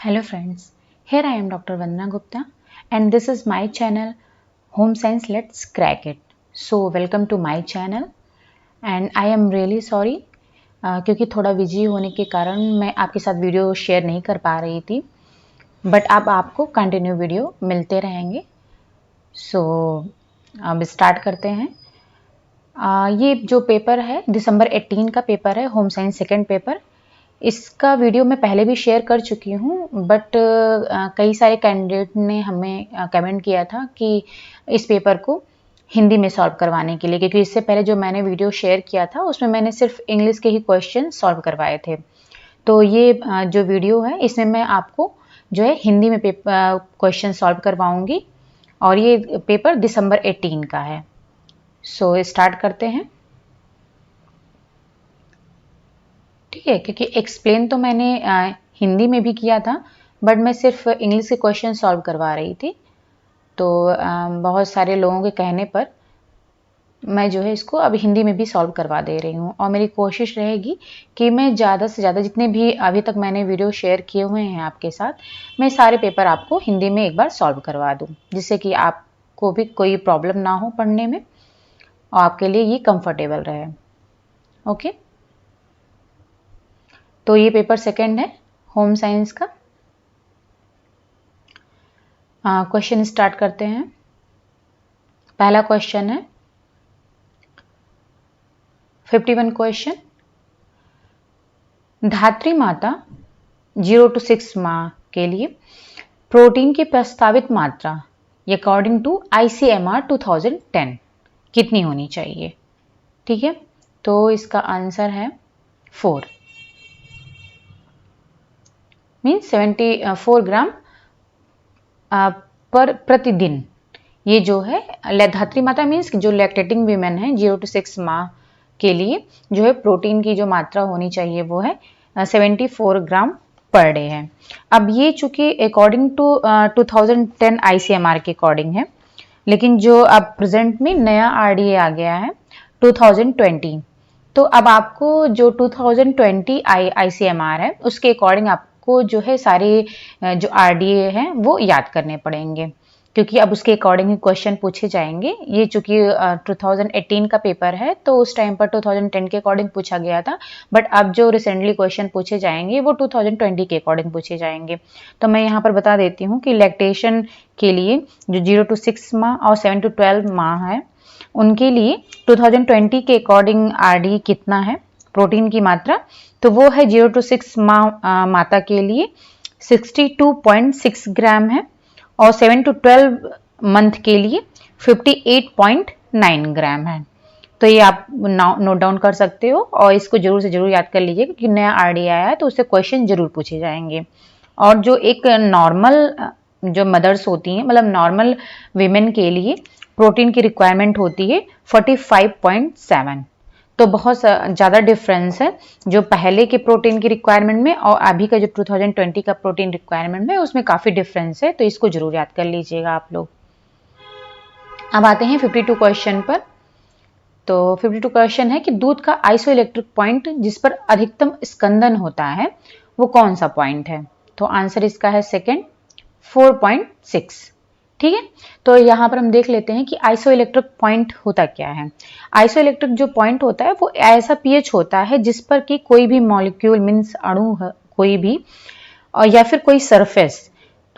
Hello friends, here I am Dr. Vandana Gupta and this is my channel Home Science Let's Crack It. So welcome to my channel and I am really sorry क्योंकि थोड़ा busy होने के कारण मैं आपके साथ video share नहीं कर पा रही थी बट अब आपको कंटिन्यू वीडियो मिलते रहेंगे. सो अब स्टार्ट करते हैं. ये जो पेपर है दिसंबर 18 का पेपर है, होम साइंस सेकेंड पेपर. इसका वीडियो मैं पहले भी शेयर कर चुकी हूँ बट कई सारे कैंडिडेट ने हमें कमेंट किया था कि इस पेपर को हिंदी में सॉल्व करवाने के लिए, क्योंकि इससे पहले जो मैंने वीडियो शेयर किया था उसमें मैंने सिर्फ इंग्लिश के ही क्वेश्चन सॉल्व करवाए थे. तो ये जो वीडियो है इसमें मैं आपको जो है हिंदी में क्वेश्चन सॉल्व करवाऊंगी और ये पेपर दिसंबर 18 का है. सो स्टार्ट करते हैं. ठीक है, क्योंकि एक्सप्लेन तो मैंने हिंदी में भी किया था बट मैं सिर्फ इंग्लिश के क्वेश्चन सॉल्व करवा रही थी. तो बहुत सारे लोगों के कहने पर मैं जो है इसको अब हिंदी में भी सॉल्व करवा दे रही हूँ और मेरी कोशिश रहेगी कि मैं ज़्यादा से ज़्यादा जितने भी अभी तक मैंने वीडियो शेयर किए हुए हैं आपके साथ, मैं सारे पेपर आपको हिंदी में एक बार सॉल्व करवा दूँ जिससे कि आपको भी कोई प्रॉब्लम ना हो पढ़ने में और आपके लिए ये कंफर्टेबल रहे. ओके, तो ये पेपर सेकेंड है होम साइंस का. क्वेश्चन स्टार्ट करते हैं. पहला क्वेश्चन है 51 क्वेश्चन. धात्री माता 0 to 6 माह के लिए प्रोटीन की प्रस्तावित मात्रा अकॉर्डिंग टू ICMR 2010 कितनी होनी चाहिए. ठीक है, तो इसका आंसर है 4 मीन्स 74 ग्राम पर प्रतिदिन. ये जो है धात्री माता मीन्स जो लैक्टेटिंग वीमेन है 0 to 6 माह के लिए जो है प्रोटीन की जो मात्रा होनी चाहिए वो है 74 ग्राम पर डे है. अब ये चूंकि अकॉर्डिंग टू 2010 ICMR के अकॉर्डिंग है, लेकिन जो अब प्रेजेंट में नया RDA आ गया है 2020. तो अब आपको जो 2020 ICMR है उसके अकॉर्डिंग आपको जो है सारे जो RDA हैं वो याद करने पड़ेंगे, क्योंकि अब उसके अकॉर्डिंग ही क्वेश्चन पूछे जाएंगे. ये चूंकि 2018 का पेपर है तो उस टाइम पर 2010 के अकॉर्डिंग पूछा गया था बट अब जो रिसेंटली क्वेश्चन पूछे जाएंगे वो 2020 के अकॉर्डिंग पूछे जाएंगे. तो मैं यहाँ पर बता देती हूँ कि लैक्टेशन के लिए जो 0 to 6 माह और 7 to 12 माह है उनके लिए 2020 के अकॉर्डिंग RDA कितना है प्रोटीन की मात्रा, तो वो है 0 to 6 माह माता के लिए 62.6 ग्राम है और 7 to 12 मंथ के लिए 58.9 ग्राम है. तो ये आप नोट डाउन कर सकते हो और इसको जरूर से जरूर याद कर लीजिए क्योंकि नया RDA आया है तो उससे क्वेश्चन जरूर पूछे जाएंगे. और जो एक नॉर्मल जो मदर्स होती हैं मतलब नॉर्मल वीमेन के लिए प्रोटीन की रिक्वायरमेंट होती है 45.7. तो बहुत ज़्यादा डिफरेंस है जो पहले के प्रोटीन की रिक्वायरमेंट में और अभी का जो 2020 का प्रोटीन रिक्वायरमेंट में उसमें काफ़ी डिफरेंस है. तो इसको जरूर याद कर लीजिएगा आप लोग. अब आते हैं 52 क्वेश्चन पर. तो 52 क्वेश्चन है कि दूध का आइसोइलेक्ट्रिक पॉइंट जिस पर अधिकतम स्कंदन होता है वो कौन सा पॉइंट है. तो आंसर इसका है सेकेंड 4.6. ठीक है, तो यहाँ पर हम देख लेते हैं कि आइसोइलेक्ट्रिक पॉइंट होता क्या है. आइसोइलेक्ट्रिक जो पॉइंट होता है वो ऐसा pH होता है जिस पर कि कोई भी मॉलिक्यूल मीन्स अणु कोई भी या फिर कोई सरफेस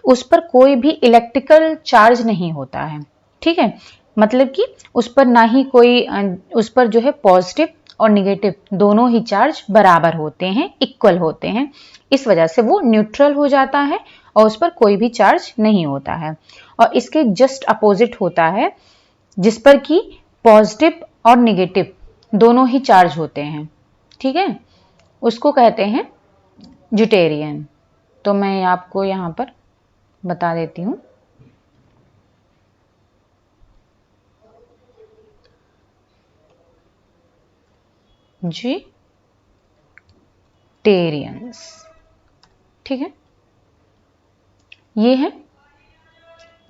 उस पर कोई भी इलेक्ट्रिकल चार्ज नहीं होता है. ठीक है, मतलब कि उस पर ना ही कोई उस पर जो है पॉजिटिव और निगेटिव दोनों ही चार्ज बराबर होते हैं, इक्वल होते हैं. इस वजह से वो न्यूट्रल हो जाता है और उस पर कोई भी चार्ज नहीं होता है. और इसके जस्ट अपोजिट होता है जिस पर कि पॉजिटिव और निगेटिव दोनों ही चार्ज होते हैं. ठीक है, उसको कहते हैं ड्यूटेरियम. तो मैं आपको यहाँ पर बता देती हूँ. ड्यूटेरियंस. ठीक है, ये है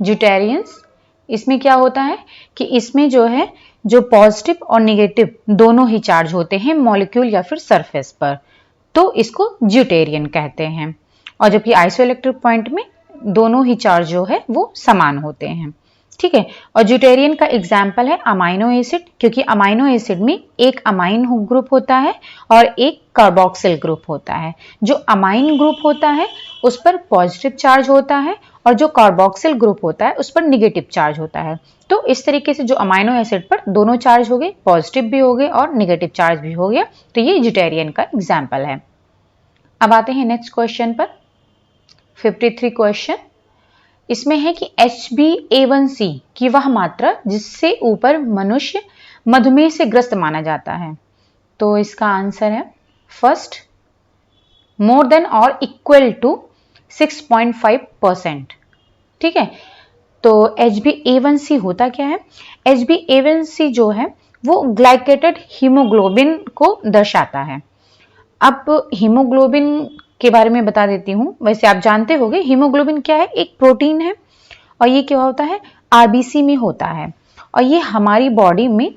ड्यूटेरियंस. इसमें क्या होता है कि इसमें जो है जो पॉजिटिव और निगेटिव दोनों ही चार्ज होते हैं मॉलिक्यूल या फिर सरफेस पर, तो इसको ड्यूटेरियन कहते हैं. और जबकि आइसोइलेक्ट्रिक पॉइंट में दोनों ही चार्ज जो है वो समान होते हैं। ठीक है। और ड्यूटेरियन का एग्जाम्पल है अमाइनो एसिड, क्योंकि अमाइनो एसिड में एक अमाइन ग्रुप होता है और एक कार्बोक्सिल ग्रुप होता है। जो अमाइन ग्रुप होता है उस पर पॉजिटिव चार्ज होता है और जो कार्बोक्सिल ग्रुप होता है उस पर निगेटिव चार्ज होता है। तो इस तरीके से जो अमाइनो एसिड पर दोनों चार्ज हो गए, पॉजिटिव भी हो गए और निगेटिव चार्ज भी हो गया, तो ये ड्यूटेरियन का एग्जाम्पल है। अब आते हैं नेक्स्ट क्वेश्चन पर, 53 क्वेश्चन। इसमें है कि HbA1c की वह मात्रा जिससे ऊपर मनुष्य मधुमेह से ग्रस्त माना जाता है। तो इसका आंसर है फर्स्ट, मोर देन और इक्वल टू 6.5%। ठीक है। तो HbA1c होता क्या है? HbA1c जो है वो ग्लाइकेटेड हीमोग्लोबिन को दर्शाता है। अब हीमोग्लोबिन के बारे में बता देती हूँ। वैसे आप जानते होंगे हीमोग्लोबिन क्या है, एक प्रोटीन है और ये क्या होता है, आरबीसी में होता है और ये हमारी बॉडी में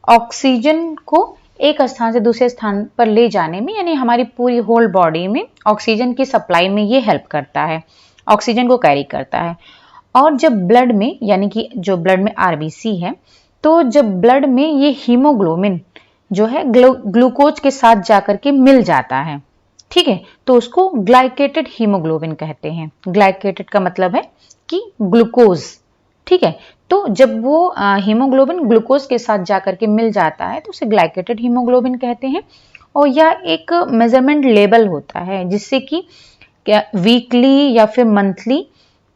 ऑक्सीजन को एक स्थान से दूसरे स्थान पर ले जाने में, यानी हमारी पूरी होल बॉडी में ऑक्सीजन की सप्लाई में ये हेल्प करता है, ऑक्सीजन को कैरी करता है। और जब ब्लड में, यानी कि जो ब्लड में आरबीसी है, तो जब ब्लड में ये हीमोग्लोबिन जो है ग्लूकोज के साथ जाकर के मिल जाता है, ठीक है, तो उसको ग्लाइकेटेड हीमोग्लोबिन कहते हैं। ग्लाइकेटेड का मतलब है कि ग्लूकोज। ठीक है। तो जब वो हीमोग्लोबिन ग्लूकोज के साथ जाकर के मिल जाता है तो उसे ग्लाइकेटेड हीमोग्लोबिन कहते हैं। और यह एक मेजरमेंट लेवल होता है जिससे कि वीकली या फिर मंथली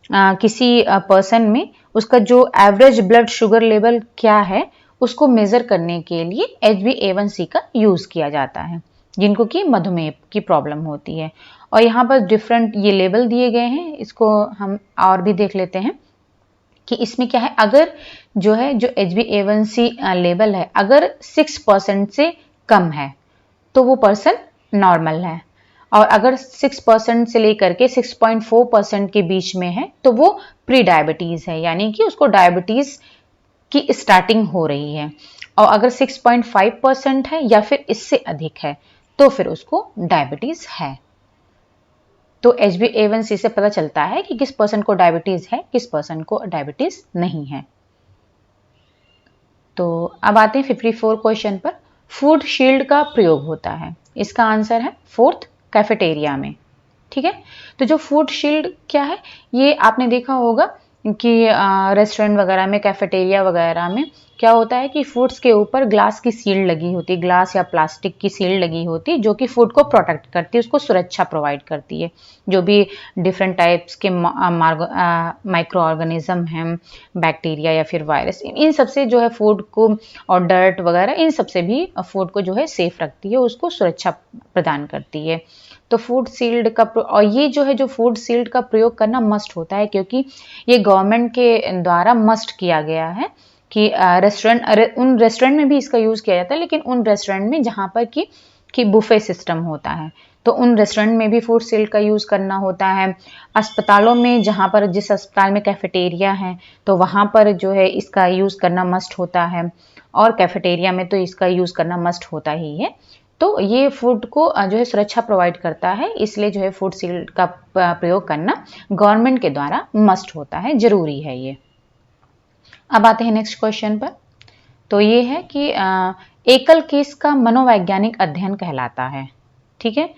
किसी पर्सन में उसका जो एवरेज ब्लड शुगर लेवल क्या है उसको मेजर करने के लिए HbA1c का यूज किया जाता है, जिनको कि मधुमेह की प्रॉब्लम होती है। और यहाँ पर डिफरेंट ये लेवल दिए गए हैं, इसको हम और भी देख लेते हैं कि इसमें क्या है। अगर जो है जो HbA1c लेवल है अगर 6% से कम है तो वो पर्सन नॉर्मल है, और अगर 6% से लेकर के 6.4% के बीच में है तो वो प्री डायबिटीज है, यानी कि उसको डायबिटीज की स्टार्टिंग हो रही है। और अगर 6.5% है या फिर इससे अधिक है तो फिर उसको डायबिटीज है। तो HbA1c से पता चलता है कि किस पर्सन को डायबिटीज है, किस पर्सन को डायबिटीज नहीं है। तो अब आते हैं 54 क्वेश्चन पर। फूड शील्ड का प्रयोग होता है। इसका आंसर है फोर्थ, कैफेटेरिया में। ठीक है। तो जो फूड शील्ड क्या है, ये आपने देखा होगा कि रेस्टोरेंट वगैरह में, कैफेटेरिया वगैरह में क्या होता है कि फूड्स के ऊपर ग्लास की सील्ड लगी होती है, ग्लास या प्लास्टिक की सील्ड लगी होती है, जो कि फूड को प्रोटेक्ट करती है, उसको सुरक्षा प्रोवाइड करती है। जो भी डिफरेंट टाइप्स के माइक्रो ऑर्गेनिज्म हैं, बैक्टीरिया या फिर वायरस, इन सबसे जो है फूड को, और डर्ट वगैरह, इन सबसे भी फूड को जो है सेफ रखती है, उसको सुरक्षा प्रदान करती है। तो फूड सील्ड का, और ये जो है जो फूड सील्ड का प्रयोग करना मस्ट होता है, क्योंकि ये गवर्नमेंट के द्वारा मस्ट किया गया है कि उन रेस्टोरेंट में भी इसका यूज किया जाता है, लेकिन उन रेस्टोरेंट में जहां पर कि बुफे सिस्टम होता है तो उन रेस्टोरेंट में भी फूड सील्ड का यूज करना होता है। अस्पतालों में, जहां पर जिस अस्पताल में कैफेटेरिया है तो वहां पर जो है इसका यूज करना मस्ट होता है, और कैफेटेरिया में तो इसका यूज करना मस्ट होता ही है। तो ये फूड को जो है सुरक्षा प्रोवाइड करता है, इसलिए जो है फूड सील्ड का प्रयोग करना गवर्नमेंट के द्वारा मस्ट होता है, जरूरी है ये। अब आते हैं नेक्स्ट क्वेश्चन पर। तो ये है कि एकल केस का मनोवैज्ञानिक अध्ययन कहलाता है। ठीक है।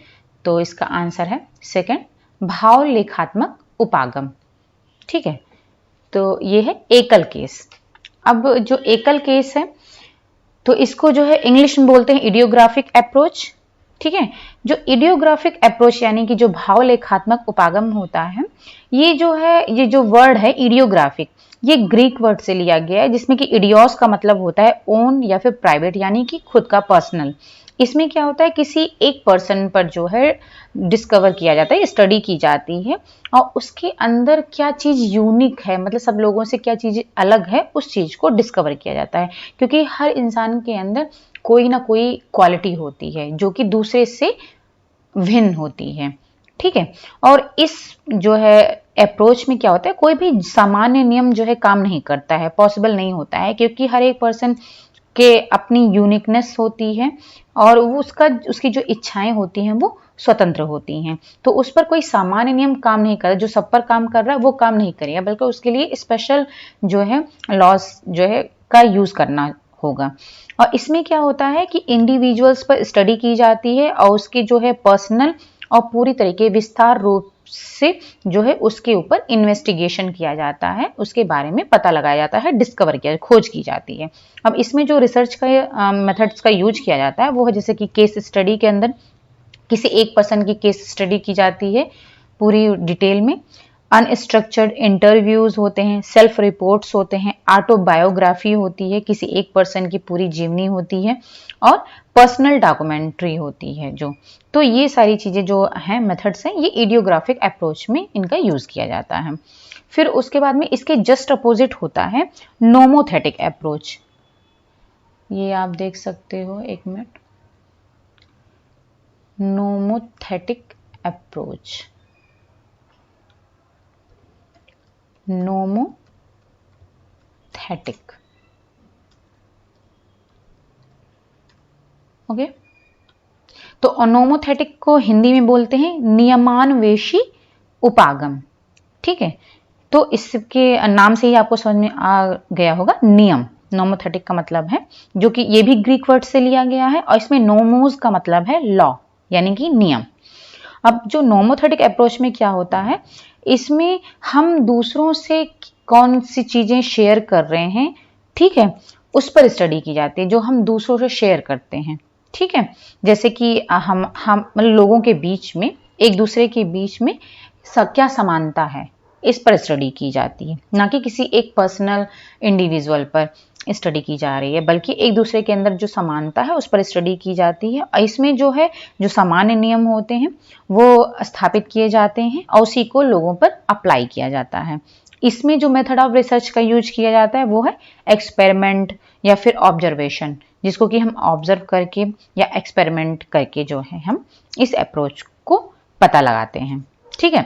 तो इसका आंसर है सेकंड, भाव लेखात्मक उपागम। ठीक है। तो ये है एकल केस। अब जो एकल केस है तो इसको जो है इंग्लिश में बोलते हैं इडियोग्राफिक अप्रोच। ठीक है। जो इडियोग्राफिक अप्रोच यानी कि जो भाव लेखात्मक उपागम होता है, ये जो है, ये जो वर्ड है इडियोग्राफिक, ये ग्रीक वर्ड से लिया गया है, जिसमें कि इडियोस का मतलब होता है ओन या फिर प्राइवेट, यानी कि खुद का, पर्सनल। इसमें क्या होता है, किसी एक पर्सन पर जो है डिस्कवर किया जाता है, स्टडी की जाती है, और उसके अंदर क्या चीज यूनिक है, मतलब सब लोगों से क्या चीज अलग है, उस चीज को डिस्कवर किया जाता है। क्योंकि हर इंसान के अंदर कोई ना कोई क्वालिटी होती है जो कि दूसरे से भिन्न होती है। ठीक है। और इस जो है अप्रोच में क्या होता है, कोई भी सामान्य नियम जो है काम नहीं करता है, पॉसिबल नहीं होता है, क्योंकि हर एक पर्सन के अपनी यूनिकनेस होती है और वो उसकी जो इच्छाएं होती हैं वो स्वतंत्र होती हैं। तो उस पर कोई सामान्य नियम काम नहीं कर रहा, जो सब पर काम कर रहा है वो काम नहीं करेगा, बल्कि उसके लिए स्पेशल जो है लॉस जो है का यूज करना होगा। और इसमें क्या होता है कि इंडिविजुअल्स पर स्टडी की जाती है और उसकी जो है पर्सनल और पूरी तरीके विस्तार रूप से जो है उसके ऊपर इन्वेस्टिगेशन किया जाता है, उसके बारे में पता लगाया जाता है, डिस्कवर किया, खोज की जाती है। अब इसमें जो रिसर्च का मेथड्स का यूज किया जाता है वो है जैसे कि केस स्टडी के अंदर किसी एक पर्सन की केस स्टडी की जाती है पूरी डिटेल में, अनस्ट्रक्चर्ड इंटरव्यूज होते हैं, सेल्फ रिपोर्ट्स होते हैं, ऑटोबायोग्राफी होती है, किसी एक पर्सन की पूरी जीवनी होती है और पर्सनल डॉक्यूमेंट्री होती है जो। तो ये सारी चीजें जो हैं मेथड्स हैं, ये इडियोग्राफिक अप्रोच में इनका यूज किया जाता है। फिर उसके बाद में इसके जस्ट अपोजिट होता है नोमोथेटिक अप्रोच। ये आप देख सकते हो, एक minute, nomothetic approach, nomothetic, okay. तो नोमोथेटिक को हिंदी में बोलते हैं नियमान्वेषी उपागम, ठीक है। तो इसके नाम से ही आपको समझ में आ गया होगा, नियम। नोमोथेटिक का मतलब है, जो कि ये भी ग्रीक वर्ड से लिया गया है, और इसमें नोमोस का मतलब है लॉ, यानी कि नियम। अब जो नोमोथेटिक अप्रोच में क्या होता है, इसमें हम दूसरों से कौन सी चीजें शेयर कर रहे हैं, ठीक है, उस पर स्टडी की जाती है, जो हम दूसरों से शेयर करते हैं, ठीक है। जैसे कि हम मतलब लोगों के बीच में, एक दूसरे के बीच में क्या समानता है, इस पर स्टडी की जाती है, ना कि किसी एक पर्सनल इंडिविजुअल पर स्टडी की जा रही है, बल्कि एक दूसरे के अंदर जो समानता है उस पर स्टडी की जाती है। और इसमें जो है जो सामान्य नियम होते हैं वो स्थापित किए जाते हैं और उसी को लोगों पर अप्लाई किया जाता है। इसमें जो मेथड ऑफ रिसर्च का यूज किया जाता है वो है एक्सपेरिमेंट या फिर ऑब्जर्वेशन, जिसको कि हम ऑब्जर्व करके या एक्सपेरिमेंट करके जो है हम इस अप्रोच को पता लगाते हैं, ठीक है।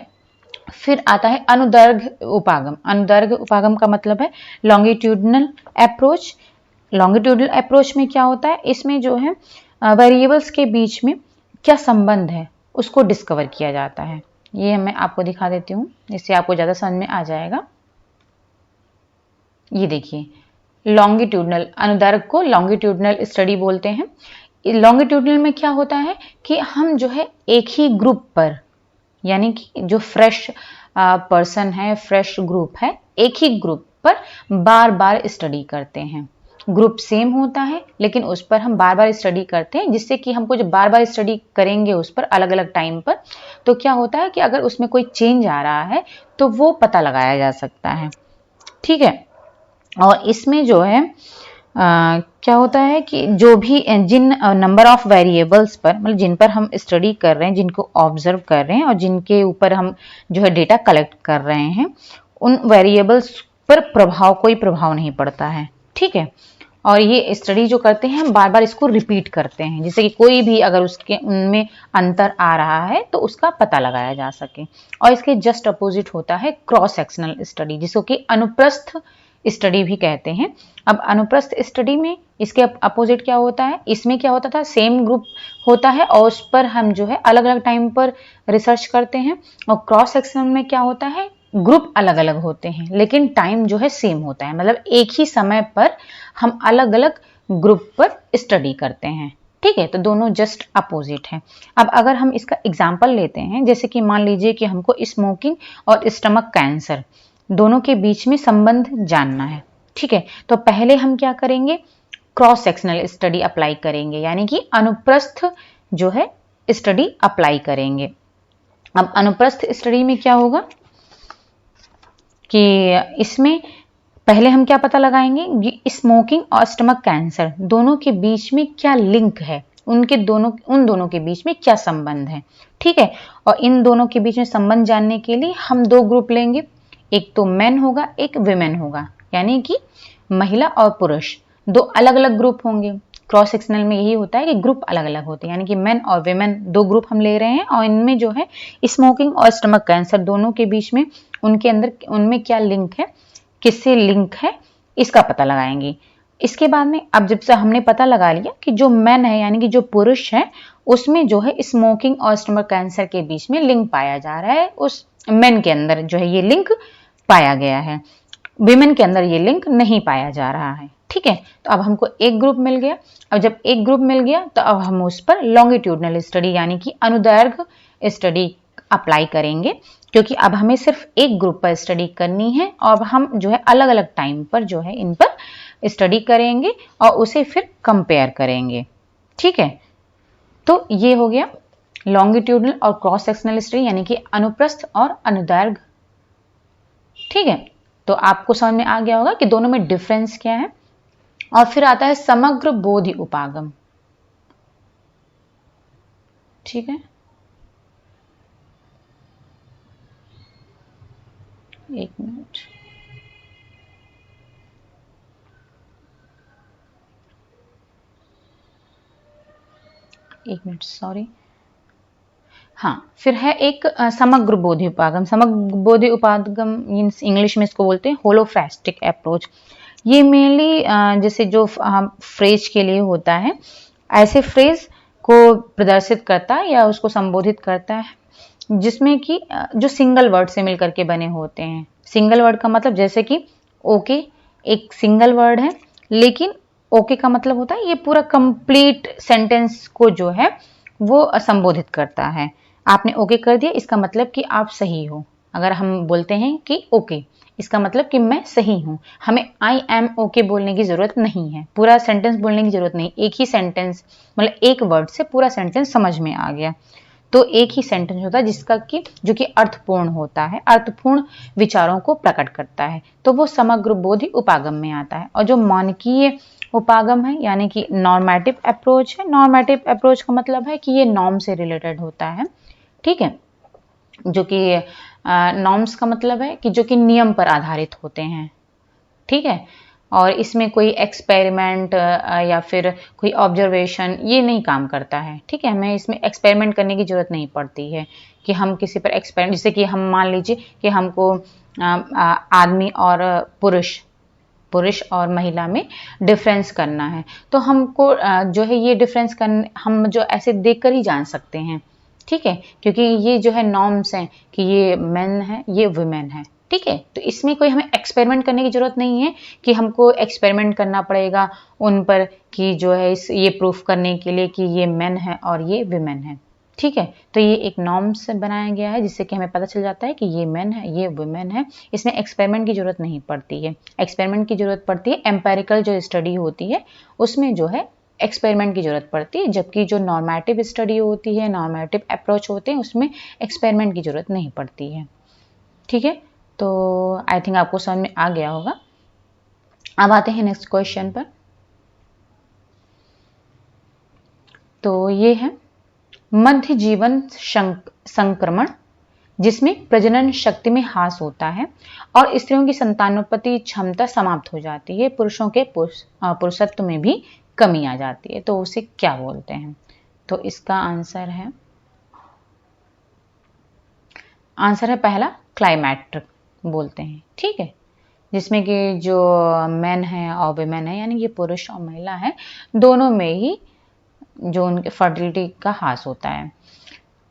फिर आता है अनुदैर्घ्य उपागम। अनुदैर्घ्य उपागम का मतलब है लॉन्गिट्यूडनल अप्रोच। लॉन्गिट्यूडनल अप्रोच में क्या होता है, इसमें जो है वेरिएबल्स के बीच में क्या संबंध है उसको डिस्कवर किया जाता है। ये मैं आपको दिखा देती हूँ, इससे आपको ज्यादा समझ में आ जाएगा। ये देखिए, लॉन्गिट्यूडनल, अनुदैर्घ्य को लॉन्गिट्यूडनल स्टडी बोलते हैं। लॉन्गिट्यूडनल में क्या होता है कि हम जो है एक ही ग्रुप पर, यानी कि जो फ्रेश पर्सन है, फ्रेश ग्रुप है, एक ही ग्रुप पर बार बार स्टडी करते हैं। ग्रुप सेम होता है लेकिन उस पर हम बार बार स्टडी करते हैं, जिससे कि हमको जब बार बार स्टडी करेंगे उस पर अलग अलग टाइम पर, तो क्या होता है कि अगर उसमें कोई चेंज आ रहा है तो वो पता लगाया जा सकता है, ठीक है। और इसमें जो है क्या होता है कि जो भी जिन नंबर ऑफ वेरिएबल्स पर, मतलब जिन पर हम स्टडी कर रहे हैं, जिनको ऑब्जर्व कर रहे हैं और जिनके ऊपर हम जो है डेटा कलेक्ट कर रहे हैं, उन वेरिएबल्स पर कोई प्रभाव नहीं पड़ता है, ठीक है। और ये स्टडी जो करते हैं हम बार बार इसको रिपीट करते हैं, जिससे कि कोई भी अगर उसके उनमें अंतर आ रहा है तो उसका पता लगाया जा सके। और इसके जस्ट अपोजिट होता है क्रॉस सेक्शनल स्टडी, जिसको कि अनुप्रस्थ स्टडी भी कहते हैं। अब अनुप्रस्थ स्टडी में इसके अपोजिट क्या होता है, इसमें क्या होता था, सेम ग्रुप होता है और उस पर हम जो है अलग अलग टाइम पर रिसर्च करते हैं। और क्रॉस सेक्शन में क्या होता है, ग्रुप अलग अलग होते हैं लेकिन टाइम जो है सेम होता है, मतलब एक ही समय पर हम अलग अलग ग्रुप पर स्टडी करते हैं, ठीक है। तो दोनों जस्ट अपोजिट है। अब अगर हम इसका एग्जाम्पल लेते हैं, जैसे कि मान लीजिए कि हमको स्मोकिंग और स्टमक कैंसर दोनों के बीच में संबंध जानना है, ठीक है। तो पहले हम क्या करेंगे, क्रॉस सेक्शनल स्टडी अप्लाई करेंगे, यानी कि अनुप्रस्थ जो है स्टडी अप्लाई करेंगे। अब अनुप्रस्थ स्टडी में क्या होगा कि इसमें पहले हम क्या पता लगाएंगे, स्मोकिंग और स्टमक कैंसर दोनों के बीच में क्या लिंक है, उन दोनों के बीच में क्या संबंध है, ठीक है। और इन दोनों के बीच में संबंध जानने के लिए हम दो ग्रुप लेंगे, एक तो मेन होगा, एक विमेन होगा, यानी कि महिला और पुरुष दो अलग अलग ग्रुप होंगे। क्रॉस सेक्शनल में यही होता है कि ग्रुप अलग अलग होते हैं, यानी कि मेन और विमेन दो ग्रुप हम ले रहे हैं और इनमें जो है स्मोकिंग और स्टमक कैंसर दोनों के बीच में उनके अंदर उनमें क्या लिंक है, किससे लिंक है, इसका पता लगाएंगे। इसके बाद में अब जब से हमने पता लगा लिया कि जो मेन है यानी कि जो पुरुष है उसमें जो है स्मोकिंग और स्टमक कैंसर के बीच में लिंक पाया जा रहा है, उस मेन के अंदर जो है ये लिंक पाया गया है, विमेन के अंदर ये लिंक नहीं पाया जा रहा है। ठीक है, तो अब हमको एक ग्रुप मिल गया। अब जब एक ग्रुप मिल गया तो अब हम उस पर लॉन्गिट्यूडनल स्टडी यानी कि अनुदैर्घ्य स्टडी अप्लाई करेंगे, क्योंकि अब हमें सिर्फ एक ग्रुप पर स्टडी करनी है और अब हम जो है अलग अलग टाइम पर जो है इन पर स्टडी करेंगे और उसे फिर कंपेयर करेंगे। ठीक है, तो ये हो गया लॉन्गिट्यूडनल और क्रॉस सेक्शनल स्टडी यानी कि अनुप्रस्थ और अनुदैर्घ्य। ठीक है, तो आपको समझ में आ गया होगा कि दोनों में डिफरेंस क्या है। और फिर आता है समग्र बोधि उपागम। ठीक है, एक मिनट, सॉरी। हाँ, फिर है एक समग्र बोधि उपागम। समग्र बोधि उपागम मीन्स इंग्लिश में इसको बोलते हैं होलोफ्रेस्टिक अप्रोच। ये मेनली जैसे जो फ्रेज के लिए होता है, ऐसे फ्रेज को प्रदर्शित करता है या उसको संबोधित करता है जिसमें कि जो सिंगल वर्ड से मिलकर के बने होते हैं। सिंगल वर्ड का मतलब जैसे कि ओके एक सिंगल वर्ड है, लेकिन ओके का मतलब होता है ये पूरा कंप्लीट सेंटेंस को जो है वो संबोधित करता है। आपने ओके कर दिया, इसका मतलब कि आप सही हो। अगर हम बोलते हैं कि ओके, इसका मतलब कि मैं सही हूं। हमें आई एम ओके बोलने की जरूरत नहीं है, पूरा सेंटेंस बोलने की जरूरत नहीं। एक ही सेंटेंस मतलब एक वर्ड से पूरा सेंटेंस समझ में आ गया। तो एक ही सेंटेंस होता है जिसका कि जो कि अर्थपूर्ण होता है, अर्थपूर्ण विचारों को प्रकट करता है, तो वो समग्र बोधि उपागम में आता है। और जो मानकीय उपागम है यानी कि नॉर्मेटिव अप्रोच है। नॉर्मेटिव अप्रोच का मतलब है कि ये नॉर्म से रिलेटेड होता है। ठीक है, जो कि नॉर्म्स का मतलब है कि जो कि नियम पर आधारित होते हैं। ठीक है, और इसमें कोई एक्सपेरिमेंट या फिर कोई ऑब्जर्वेशन ये नहीं काम करता है। ठीक है, हमें इसमें एक्सपेरिमेंट करने की जरूरत नहीं पड़ती है कि हम किसी पर एक्सपेरिमेंट, जैसे कि हम मान लीजिए कि हमको आदमी और पुरुष और महिला में डिफरेंस करना है, तो हमको जो है ये डिफरेंस हम जो ऐसे देखकर ही जान सकते हैं। ठीक है, क्योंकि ये जो है नॉर्म्स हैं कि ये मेन है ये वुमेन है। ठीक है, तो इसमें कोई हमें एक्सपेरिमेंट करने की जरूरत नहीं है कि हमको एक्सपेरिमेंट करना पड़ेगा उन पर कि जो है ये प्रूफ करने के लिए कि ये मेन है और ये वुमेन है। ठीक है, तो ये एक नॉर्म्स बनाया गया है जिससे कि हमें पता चल जाता है कि ये मेन है ये वुमेन है। इसमें एक्सपेरिमेंट की जरूरत नहीं पड़ती है। एक्सपेरिमेंट की जरूरत पड़ती है एम्पेरिकल जो स्टडी होती है उसमें जो है एक्सपेरिमेंट की जरूरत पड़ती है, जबकि जो नॉर्मेटिव स्टडी होती है, नॉर्मेटिव अप्रोच होते हैं, उसमें एक्सपेरिमेंट की जरूरत नहीं पड़ती है। ठीक है, तो आई थिंक आपको समझ में आ गया होगा। अब आते हैं नेक्स्ट क्वेश्चन पर। तो ये है मध्य जीवन संक्रमण, जिसमें प्रजनन शक्ति में ह्रास होता है और स्त्रियों की संतानोत्पत्ति क्षमता समाप्त हो जाती है, पुरुषों के पुरुषत्व में भी कमी आ जाती है, तो उसे क्या बोलते हैं? तो इसका आंसर है पहला क्लाइमैक्ट्रिक बोलते हैं। ठीक है, जिसमें कि जो मेन है और वुमेन है यानी ये पुरुष और महिला है, दोनों में ही जो उनके फर्टिलिटी का ह्रास होता है।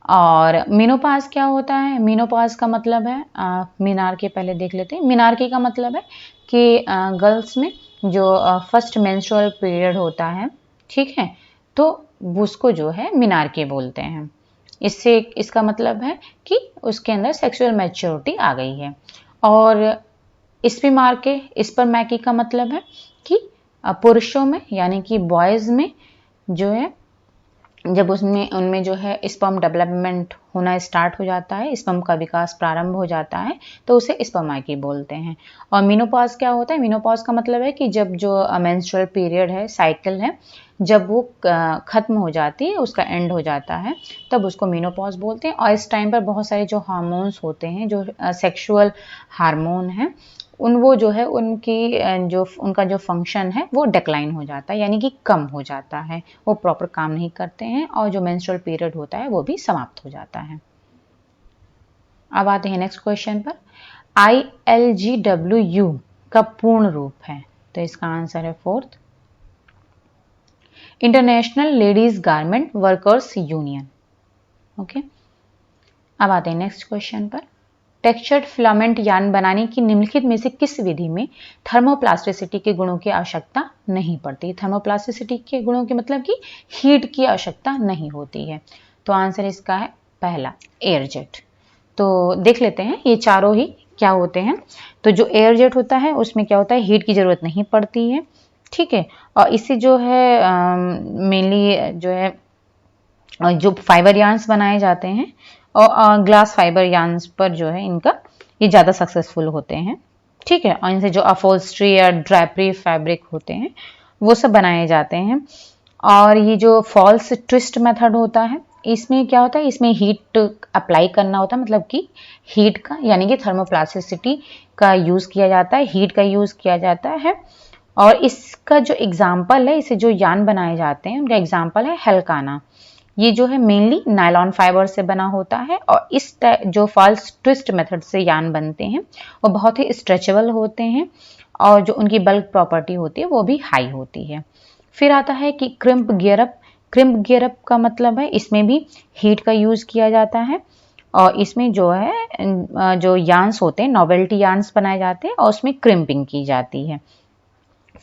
और मीनोपाज क्या होता है? मीनोपाज का मतलब है मीनार्की पहले देख लेते हैं। मीनार्की का मतलब है कि गर्ल्स में जो फर्स्ट मेंस्ट्रुअल पीरियड होता है, ठीक है, तो उसको जो है मीनार्की बोलते हैं। इससे इसका मतलब है कि उसके अंदर सेक्सुअल मैच्योरिटी आ गई है। और स्पर्मैकी का मतलब है कि पुरुषों में यानी कि बॉयज़ में जो है जब उनमें जो है स्पर्म डेवलपमेंट होना स्टार्ट हो जाता है, स्पर्म का विकास प्रारंभ हो जाता है, तो उसे स्पर्मैकी बोलते हैं। और मीनोपॉज क्या होता है? मीनोपॉज का मतलब है कि जब जो मेंस्ट्रुअल पीरियड है, साइकिल है, जब वो खत्म हो जाती है, उसका एंड हो जाता है, तब उसको मीनोपॉज बोलते हैं। और इस टाइम पर बहुत सारे जो हार्मोन्स होते हैं, जो सेक्सुअल हार्मोन हैं, वो जो है उनका जो फंक्शन है वो डिक्लाइन हो जाता है, यानी कि कम हो जाता है, वो प्रॉपर काम नहीं करते हैं और जो मेंस्ट्रुअल पीरियड होता है वो भी समाप्त हो जाता है। अब आते हैं नेक्स्ट क्वेश्चन पर। ILGWU का पूर्ण रूप है, तो इसका आंसर है fourth international ladies garment workers union. Okay, अब आते हैं नेक्स्ट क्वेश्चन पर। टेक्सचर्ड फिलामेंट यार्न बनाने की निम्नलिखित में से किस विधि में थर्मोप्लास्टिसिटी के गुणों की आवश्यकता नहीं पड़ती? थर्मोप्लास्टिसिटी के गुणों के मतलब कि हीट की आवश्यकता नहीं होती है। तो आंसर इसका है पहला, एयर जेट। तो देख लेते हैं ये चारों ही क्या होते हैं। तो जो एयर जेट होता है उसमें क्या होता है, हीट की जरूरत नहीं पड़ती है, ठीक है। और इससे जो है मेनली जो है जो फाइबर यार्न्स बनाए जाते हैं और ग्लास फाइबर यार्न्स पर जो है इनका ये ज़्यादा सक्सेसफुल होते हैं, ठीक है। और इनसे जो अपहोल्स्ट्री या ड्रैपरी फैब्रिक होते हैं वो सब बनाए जाते हैं। और ये जो फॉल्स ट्विस्ट मेथड होता है इसमें क्या होता है, इसमें हीट अप्लाई करना होता है, मतलब कि हीट का यानी कि थर्मोप्लास्टिसिटी का यूज़ किया जाता है, हीट का यूज़ किया जाता है। और इसका जो एग्जाम्पल है, इसे जो यार्न बनाए जाते हैं उनका एग्जाम्पल है हेलकाना। ये जो है मेनली नायलॉन फाइबर से बना होता है और इस जो फॉल्स ट्विस्ट मेथड से यार्न बनते हैं वो बहुत ही स्ट्रेचेबल होते हैं और जो उनकी बल्क प्रॉपर्टी होती है वो भी हाई होती है। फिर आता है कि क्रिम्प गियरअप। क्रिम्प गियरअप का मतलब है इसमें भी हीट का यूज़ किया जाता है और इसमें जो है जो यार्न्स होते हैं, नोवेल्टी यार्न्स बनाए जाते हैं और उसमें क्रिम्पिंग की जाती है।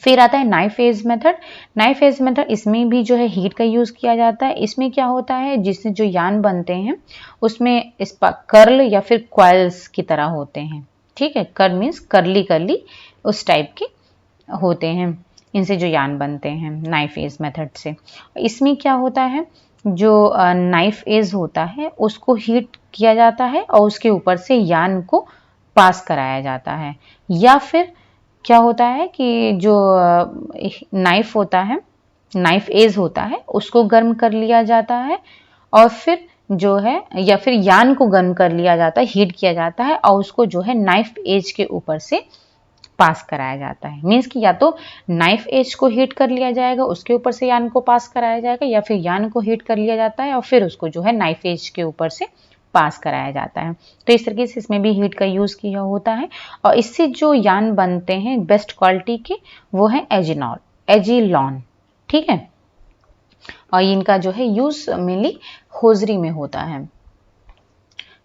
फिर आता है knife edge method. Knife edge method इसमें भी जो है हीट का यूज़ किया जाता है। इसमें क्या होता है, जिससे जो यार्न बनते हैं उसमें इस पर कर्ल या फिर क्वाइल्स की तरह होते हैं, ठीक है। कर्ल मीन्स कर्ली कर्ली उस टाइप के होते हैं इनसे जो यार्न बनते हैं नाइफ एज मेथड से। इसमें क्या होता है, जो नाइफ एज होता है उसको हीट किया जाता है और उसके ऊपर से यार्न को पास कराया जाता है। या फिर क्या होता है कि जो नाइफ होता है, नाइफ एज होता है उसको गर्म कर लिया जाता है और फिर जो है या फिर यार्न को गर्म कर लिया जाता है, हीट किया जाता है और उसको जो है नाइफ एज के ऊपर से पास कराया जाता है। मीन्स कि या तो नाइफ एज को हीट कर लिया जाएगा उसके ऊपर से यार्न को पास कराया जाएगा या फिर यार्न को हीट कर लिया जाता है और फिर उसको जो है नाइफ एज के ऊपर से पास कराया जाता है। तो इस तरीके से इसमें भी हीट का यूज़ किया होता है और इससे जो यार्न बनते हैं बेस्ट क्वालिटी के वो है एजिलॉन, ठीक है। और इनका जो है यूज़ मेनली होजरी में होता है।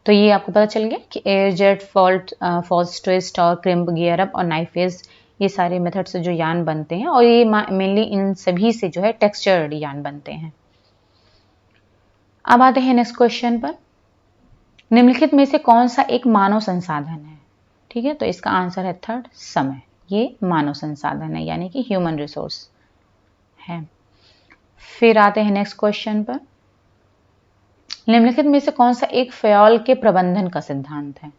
तो ये आपको पता चल गया कि एयर जेट, फॉल्स ट्विस्ट और क्रिम्प गियरअप और नाइफ एज ये सारे मेथड से जो यार्न बनते हैं और ये मेनली इन सभी से जो है टेक्सचर्ड यार्न बनते हैं। अब आते हैं नेक्स्ट क्वेश्चन पर। निम्नलिखित में से कौन सा एक मानव संसाधन है? ठीक है, तो इसका आंसर है थर्ड, समय। ये मानव संसाधन है यानी कि ह्यूमन रिसोर्स है। फिर आते हैं नेक्स्ट क्वेश्चन पर। निम्नलिखित में से कौन सा एक फ्योल के प्रबंधन का सिद्धांत है?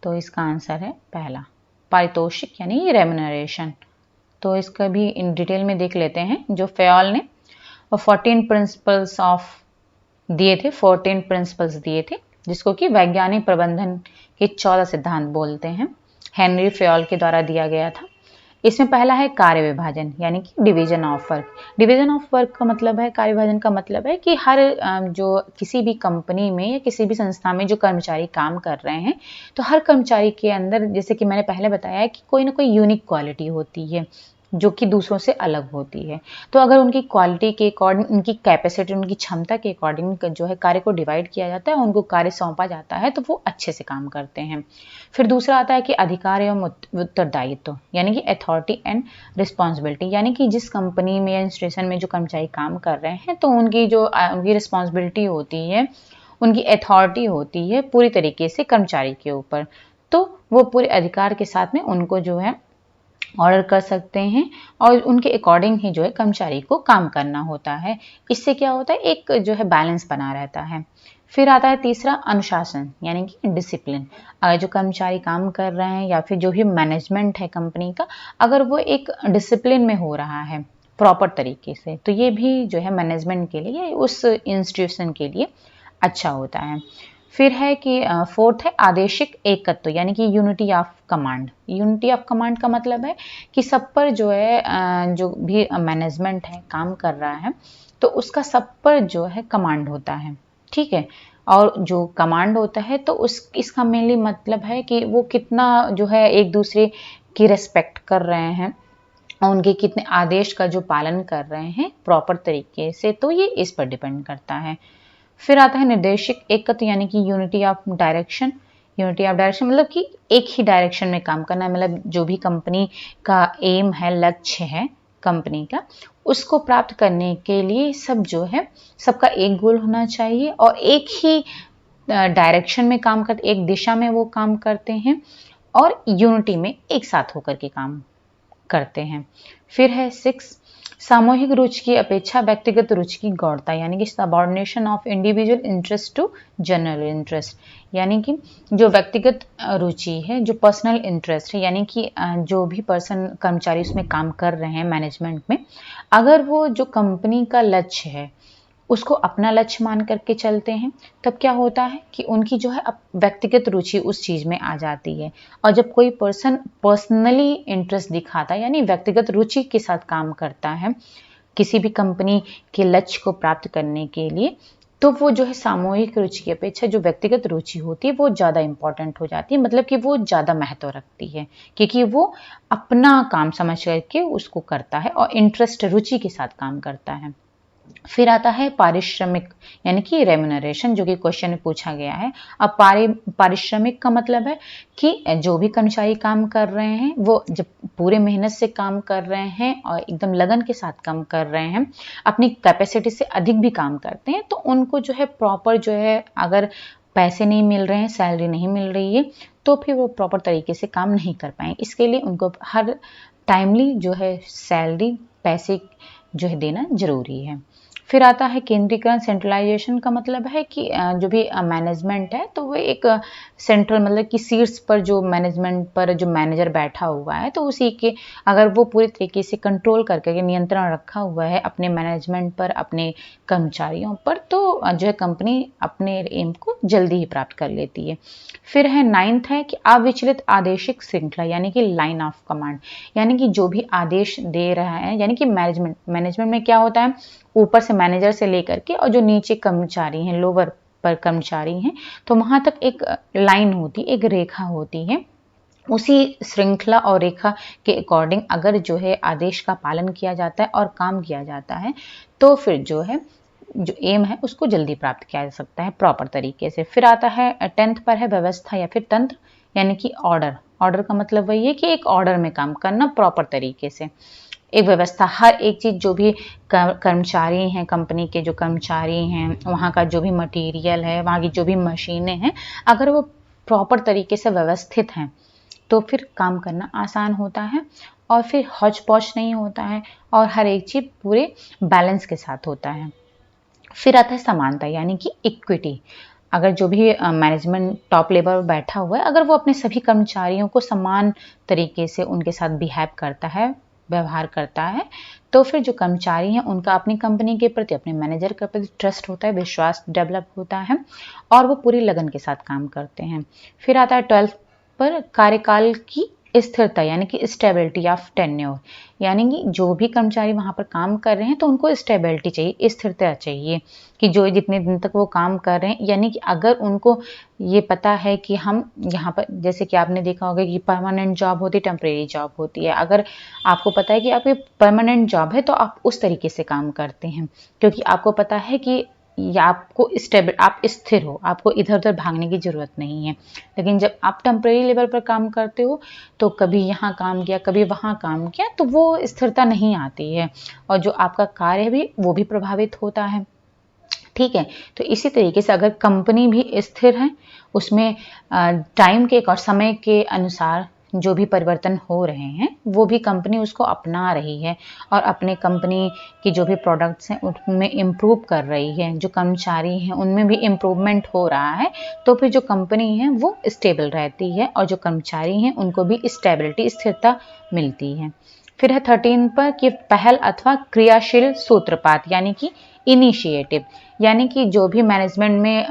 तो इसका आंसर है पहला, पारितोषिक यानी रेम्युनरेशन। तो इसका भी इन डिटेल में देख लेते हैं। जो फ्योल ने 14 प्रिंसिपल्स दिए थे जिसको कि वैज्ञानिक प्रबंधन के 14 सिद्धांत बोलते हैं, हेनरी फ्योल के द्वारा दिया गया था। इसमें पहला है कार्य विभाजन यानी कि division of work. Division of work का मतलब है, कार्य विभाजन का मतलब है कि हर जो किसी भी कंपनी में या किसी भी संस्था में जो कर्मचारी काम कर रहे हैं तो हर कर्मचारी के अंदर, जैसे कि मैंने पहले बताया कि कोई ना कोई यूनिक क्वालिटी होती है जो कि दूसरों से अलग होती है। तो अगर उनकी क्वालिटी के अकॉर्डिंग, उनकी कैपेसिटी, उनकी क्षमता के अकॉर्डिंग जो है कार्य को डिवाइड किया जाता है, उनको कार्य सौंपा जाता है तो वो अच्छे से काम करते हैं। फिर दूसरा आता है कि अधिकार एवं उत्तरदायित्व यानी कि अथॉरिटी एंड रिस्पॉन्सिबिलिटी, यानी कि जिस कंपनी में या इंस्टीट्यूशन में जो कर्मचारी काम कर रहे हैं तो उनकी जो उनकी रिस्पॉन्सिबिलिटी होती है, उनकी अथॉरिटी होती है पूरी तरीके से कर्मचारी के ऊपर। तो वो पूरे अधिकार के साथ में उनको जो है ऑर्डर कर सकते हैं और उनके अकॉर्डिंग ही जो है कर्मचारी को काम करना होता है। इससे क्या होता है, एक जो है बैलेंस बना रहता है। फिर आता है तीसरा, अनुशासन यानी कि डिसिप्लिन। अगर जो कर्मचारी काम कर रहे हैं या फिर जो भी मैनेजमेंट है कंपनी का, अगर वो एक डिसिप्लिन में हो रहा है प्रॉपर तरीके से, तो ये भी जो है मैनेजमेंट के लिए, उस इंस्टीट्यूशन के लिए अच्छा होता है। फिर है कि फोर्थ है आदेशिक एकत्व यानी कि unity of command. Unity of command का मतलब है कि सब पर जो है जो भी मैनेजमेंट है काम कर रहा है तो उसका सब पर जो है कमांड होता है, ठीक है। और जो कमांड होता है तो इसका मेनली मतलब है कि वो कितना जो है एक दूसरे की रेस्पेक्ट कर रहे हैं और उनके कितने आदेश का जो पालन कर रहे हैं प्रॉपर तरीके से, तो ये इस पर डिपेंड करता है। फिर आता है निर्देशिक एकत्व यानी कि unity of direction. Unity of direction मतलब कि एक ही डायरेक्शन में काम करना है, मतलब जो भी कंपनी का एम है, लक्ष्य है कंपनी का, उसको प्राप्त करने के लिए सब जो है सबका एक गोल होना चाहिए और एक ही डायरेक्शन में काम करते, एक दिशा में वो काम करते हैं और यूनिटी में एक साथ होकर के काम करते हैं। फिर है 6, सामूहिक रुचि की अपेक्षा व्यक्तिगत रुचि की गौरता यानी कि subordination of individual interest to general interest, यानी कि जो व्यक्तिगत रुचि है, जो पर्सनल इंटरेस्ट है, यानी कि जो भी पर्सन कर्मचारी उसमें काम कर रहे हैं मैनेजमेंट में, अगर वो जो कंपनी का लक्ष्य है उसको अपना लक्ष्य मान करके चलते हैं, तब क्या होता है कि उनकी जो है व्यक्तिगत रुचि उस चीज में आ जाती है। और जब कोई पर्सन पर्सनली इंटरेस्ट दिखाता है यानी व्यक्तिगत रुचि के साथ काम करता है किसी भी कंपनी के लक्ष्य को प्राप्त करने के लिए, तो वो जो है सामूहिक रुचि की अपेक्षा जो व्यक्तिगत रुचि होती है वो ज़्यादा इंपॉर्टेंट हो जाती है, मतलब कि वो ज़्यादा महत्व रखती है क्योंकि वो अपना काम समझ करके उसको करता है और इंटरेस्ट रुचि के साथ काम करता है। फिर आता है पारिश्रमिक यानी कि रेम्यूनरेशन, जो कि क्वेश्चन में पूछा गया है। अब पारिश्रमिक का मतलब है कि जो भी कर्मचारी काम कर रहे हैं वो जब पूरे मेहनत से काम कर रहे हैं और एकदम लगन के साथ काम कर रहे हैं, अपनी कैपेसिटी से अधिक भी काम करते हैं, तो उनको जो है प्रॉपर जो है अगर पैसे नहीं मिल रहे हैं, सैलरी नहीं मिल रही है, तो फिर वो प्रॉपर तरीके से काम नहीं कर पाएंगे। इसके लिए उनको हर टाइमली जो है सैलरी, पैसे जो है देना जरूरी है। फिर आता है केंद्रीकरण, सेंट्रलाइजेशन का मतलब है कि जो भी मैनेजमेंट है तो वो एक सेंट्रल मतलब कि सीट्स पर जो मैनेजमेंट पर जो मैनेजर बैठा हुआ है तो उसी के अगर वो पूरी तरीके से कंट्रोल करके नियंत्रण रखा हुआ है अपने मैनेजमेंट पर, अपने कर्मचारियों पर, तो जो है कंपनी अपने एम को जल्दी ही प्राप्त कर लेती है। फिर है 9th है कि अविचलित आदेशिक श्रृंखला यानी कि लाइन ऑफ कमांड, यानी कि जो भी आदेश दे रहा है, यानी कि मैनेजमेंट में क्या होता है, ऊपर से मैनेजर से लेकर के और जो नीचे कर्मचारी हैं, लोअर पर कर्मचारी हैं, तो वहां तक एक लाइन होती, एक रेखा होती है। उसी श्रृंखला और रेखा के अकॉर्डिंग अगर जो है आदेश का पालन किया जाता है और काम किया जाता है, तो फिर जो है जो एम है उसको जल्दी प्राप्त किया जा सकता है प्रॉपर तरीके से। फिर आता है 10th पर है व्यवस्था या फिर तंत्र, यानी कि ऑर्डर। ऑर्डर का मतलब वही है कि एक ऑर्डर में काम करना प्रॉपर तरीके से, एक व्यवस्था, हर एक चीज जो भी कर्मचारी हैं, कंपनी के जो कर्मचारी हैं, वहाँ का जो भी मटेरियल है, वहाँ की जो भी मशीनें हैं, अगर वो प्रॉपर तरीके से व्यवस्थित हैं तो फिर काम करना आसान होता है और फिर हौच पौच नहीं होता है और हर एक चीज पूरे बैलेंस के साथ होता है। फिर आता है समानता यानी कि इक्विटी। अगर जो भी मैनेजमेंट टॉप लेवल पर बैठा हुआ है, अगर वो अपने सभी कर्मचारियों को समान तरीके से उनके साथ बिहेव करता है, व्यवहार करता है, तो फिर जो कर्मचारी हैं उनका अपनी कंपनी के प्रति, अपने मैनेजर के प्रति ट्रस्ट होता है, विश्वास डेवलप होता है और वो पूरी लगन के साथ काम करते हैं। फिर आता है 12 पर कार्यकाल की स्थिरता यानी कि स्टेबिलिटी ऑफ टेन्योर, यानी कि जो भी कर्मचारी वहां पर काम कर रहे हैं तो उनको स्टेबिलिटी चाहिए, स्थिरता चाहिए कि जो जितने दिन तक वो काम कर रहे हैं, यानी कि अगर उनको ये पता है कि हम यहाँ पर, जैसे कि आपने देखा होगा कि परमानेंट जॉब होती है, टेम्परेरी जॉब होती है, अगर आपको पता है कि आपकी परमानेंट जॉब है तो आप उस तरीके से काम करते हैं क्योंकि आपको पता है कि या आपको स्टेबल, आप स्थिर हो, आपको इधर उधर भागने की जरूरत नहीं है। लेकिन जब आप टेम्परेरी लेवल पर काम करते हो तो कभी यहाँ काम किया, कभी वहाँ काम किया, तो वो स्थिरता नहीं आती है और जो आपका कार्य भी वो भी प्रभावित होता है। ठीक है, तो इसी तरीके से अगर कंपनी भी स्थिर है, उसमें टाइम के और समय के अनुसार जो भी परिवर्तन हो रहे हैं वो भी कंपनी उसको अपना रही है और अपने कंपनी की जो भी प्रोडक्ट्स हैं उनमें इम्प्रूव कर रही है, जो कर्मचारी हैं उनमें भी इम्प्रूवमेंट हो रहा है, तो फिर जो कंपनी है वो स्टेबल रहती है और जो कर्मचारी हैं उनको भी स्टेबिलिटी, स्थिरता मिलती है। फिर है 13 पर कि पहल अथवा क्रियाशील सूत्रपात यानी कि इनिशिएटिव, यानी कि जो भी मैनेजमेंट में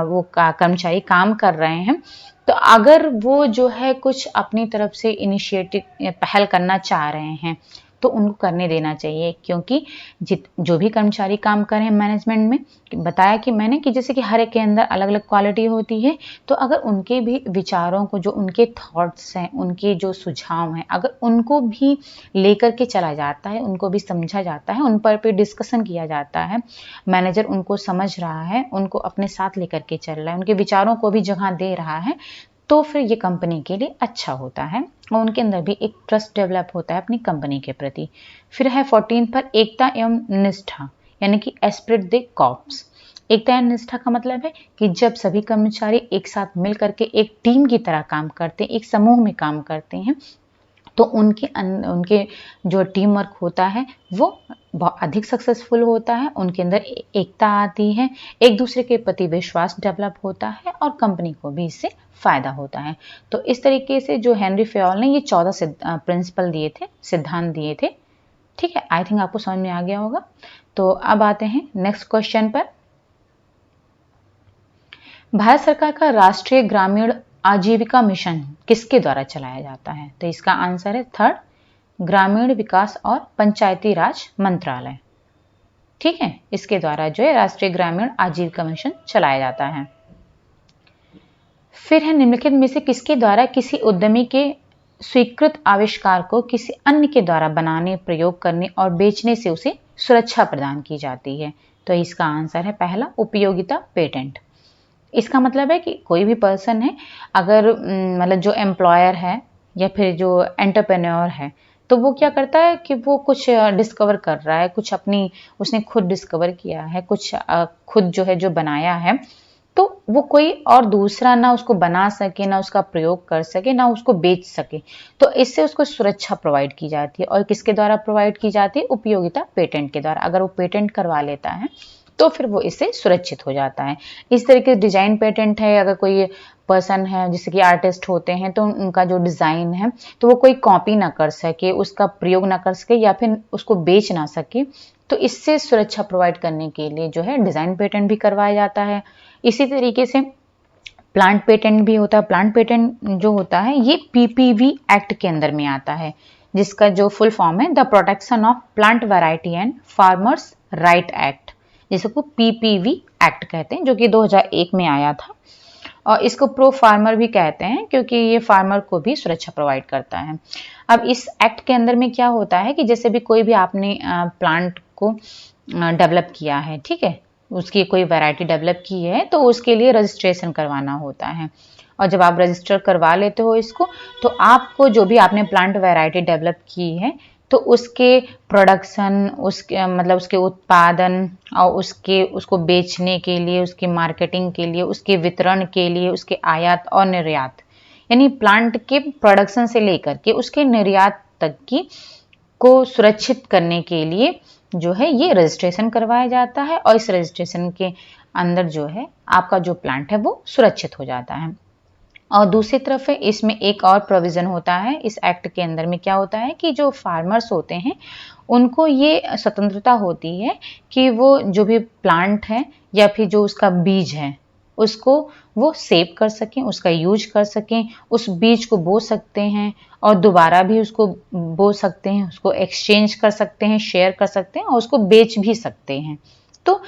वो कर्मचारी काम कर रहे हैं, तो अगर वो जो है कुछ अपनी तरफ से इनिशिएटिव पहल करना चाह रहे हैं तो उनको करने देना चाहिए, क्योंकि जो भी कर्मचारी काम करें मैनेजमेंट में, बताया कि मैंने कि जैसे कि हर एक के अंदर अलग अलग क्वालिटी होती है, तो अगर उनके भी विचारों को, जो उनके थॉट्स हैं, उनके जो सुझाव हैं, अगर उनको भी लेकर के चला जाता है, उनको भी समझा जाता है, उन पर भी डिस्कशन किया जाता है, मैनेजर उनको समझ रहा है, उनको अपने साथ लेकर के चल रहा है, उनके विचारों को भी जगह दे रहा है, तो फिर ये कंपनी के लिए अच्छा होता है और उनके अंदर भी एक ट्रस्ट डेवलप होता है अपनी कंपनी के प्रति। फिर है 14 पर एकता एवं निष्ठा, यानी कि एस्पिरिट द कॉर्प्स। एकता एवं निष्ठा का मतलब है कि जब सभी कर्मचारी एक साथ मिल करके एक टीम की तरह काम करते हैं, एक समूह में काम करते हैं, तो उनके जो टीम वर्क होता है वो बहुत अधिक सक्सेसफुल होता है, उनके अंदर एकता आती है, एक दूसरे के प्रति विश्वास डेवलप होता है और कंपनी को भी इससे फायदा होता है। तो इस तरीके से जो हेनरी फयोल ने ये 14 प्रिंसिपल दिए थे, सिद्धांत दिए थे। ठीक है, आई थिंक आपको समझ में आ गया होगा। तो अब आते हैं नेक्स्ट क्वेश्चन पर। भारत सरकार का राष्ट्रीय ग्रामीण आजीविका मिशन किसके द्वारा चलाया जाता है? तो इसका आंसर है थर्ड, ग्रामीण विकास और पंचायती राज मंत्रालय। ठीक है, इसके द्वारा जो है राष्ट्रीय ग्रामीण आजीविका मिशन चलाया जाता है। फिर है निम्नलिखित में से किसके द्वारा किसी उद्यमी के स्वीकृत आविष्कार को किसी अन्य के द्वारा बनाने, प्रयोग करने और बेचने से उसे सुरक्षा प्रदान की जाती है? तो इसका आंसर है पहला, उपयोगिता पेटेंट। इसका मतलब है कि कोई भी पर्सन है, अगर मतलब जो एम्प्लॉयर है या फिर जो एंटरप्रेन्योर है, तो वो क्या करता है कि वो कुछ डिस्कवर कर रहा है, कुछ अपनी उसने खुद डिस्कवर किया है, कुछ खुद जो है जो बनाया है, तो वो कोई और दूसरा ना उसको बना सके, ना उसका प्रयोग कर सके, ना उसको बेच सके। तो इससे उसको सुरक्षा प्रोवाइड की जाती है। और किसके द्वारा प्रोवाइड की जाती है? उपयोगिता पेटेंट के द्वारा। अगर वो पेटेंट करवा लेता है तो फिर वो इससे सुरक्षित हो जाता है। इस तरीके से डिजाइन पेटेंट है, अगर कोई पर्सन है जैसे कि आर्टिस्ट होते हैं, तो उनका जो डिजाइन है तो वो कोई कॉपी ना कर सके, उसका प्रयोग ना कर सके या फिर उसको बेच ना सके, तो इससे सुरक्षा प्रोवाइड करने के लिए जो है डिजाइन पेटेंट भी करवाया जाता है। इसी तरीके से प्लांट पेटेंट भी होता है। प्लांट पेटेंट जो होता है ये पीपीवी एक्ट के अंदर में आता है, जिसका जो फुल फॉर्म है the protection of plant variety and farmers right act, जिसको पीपीवी एक्ट कहते हैं, जो कि 2001 में आया था। और इसको प्रो फार्मर भी कहते हैं, क्योंकि ये फार्मर को भी सुरक्षा प्रोवाइड करता है। अब इस एक्ट के अंदर में क्या होता है कि जैसे भी कोई भी आपने प्लांट को डेवलप किया है, ठीक है, उसकी कोई वैरायटी डेवलप की है, तो उसके लिए रजिस्ट्रेशन करवाना होता है। और जब आप रजिस्टर करवा लेते हो इसको, तो आपको जो भी आपने प्लांट वैरायटी डेवलप की है, तो उसके प्रोडक्शन, उसके मतलब उसके उत्पादन और उसको बेचने के लिए, उसकी मार्केटिंग के लिए, उसके वितरण के लिए, उसके आयात और निर्यात, यानी प्लांट के प्रोडक्शन से लेकर के उसके निर्यात तक की को सुरक्षित करने के लिए जो है ये रजिस्ट्रेशन करवाया जाता है। और इस रजिस्ट्रेशन के अंदर जो है आपका जो प्लांट है वो सुरक्षित हो जाता है। और दूसरी तरफ है इसमें एक और प्रोविजन होता है इस एक्ट के अंदर में, क्या होता है कि जो फार्मर्स होते हैं उनको ये स्वतंत्रता होती है कि वो जो भी प्लांट है या फिर जो उसका बीज है उसको वो सेव कर सकें, उसका यूज कर सकें, उस बीज को बो सकते हैं और दोबारा भी उसको बो सकते हैं, उसको एक्सचेंज कर सकते हैं, शेयर कर सकते हैं और उसको बेच भी सकते हैं। तो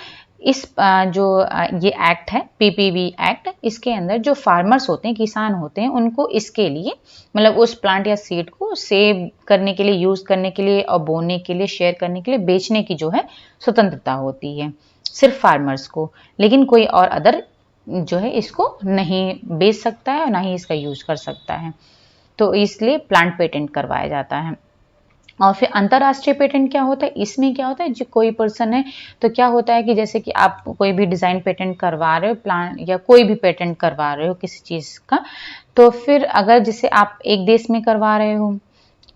इस जो ये एक्ट है पीपीवी एक्ट, इसके अंदर जो फार्मर्स होते हैं, किसान होते हैं, उनको इसके लिए मतलब उस प्लांट या सीड को सेव करने के लिए, यूज करने के लिए और बोने के लिए, शेयर करने के लिए, बेचने की जो है स्वतंत्रता होती है सिर्फ फार्मर्स को। लेकिन कोई और अदर जो है इसको नहीं बेच सकता है और ना ही इसका यूज कर सकता है। तो इसलिए प्लांट पेटेंट करवाया जाता है। और फिर अंतरराष्ट्रीय पेटेंट क्या होता है? इसमें क्या होता है, जो कोई पर्सन है तो क्या होता है कि जैसे कि आप कोई भी डिजाइन पेटेंट करवा रहे हो, प्लान या कोई भी पेटेंट करवा रहे हो किसी चीज का, तो फिर अगर जैसे आप एक देश में करवा रहे हो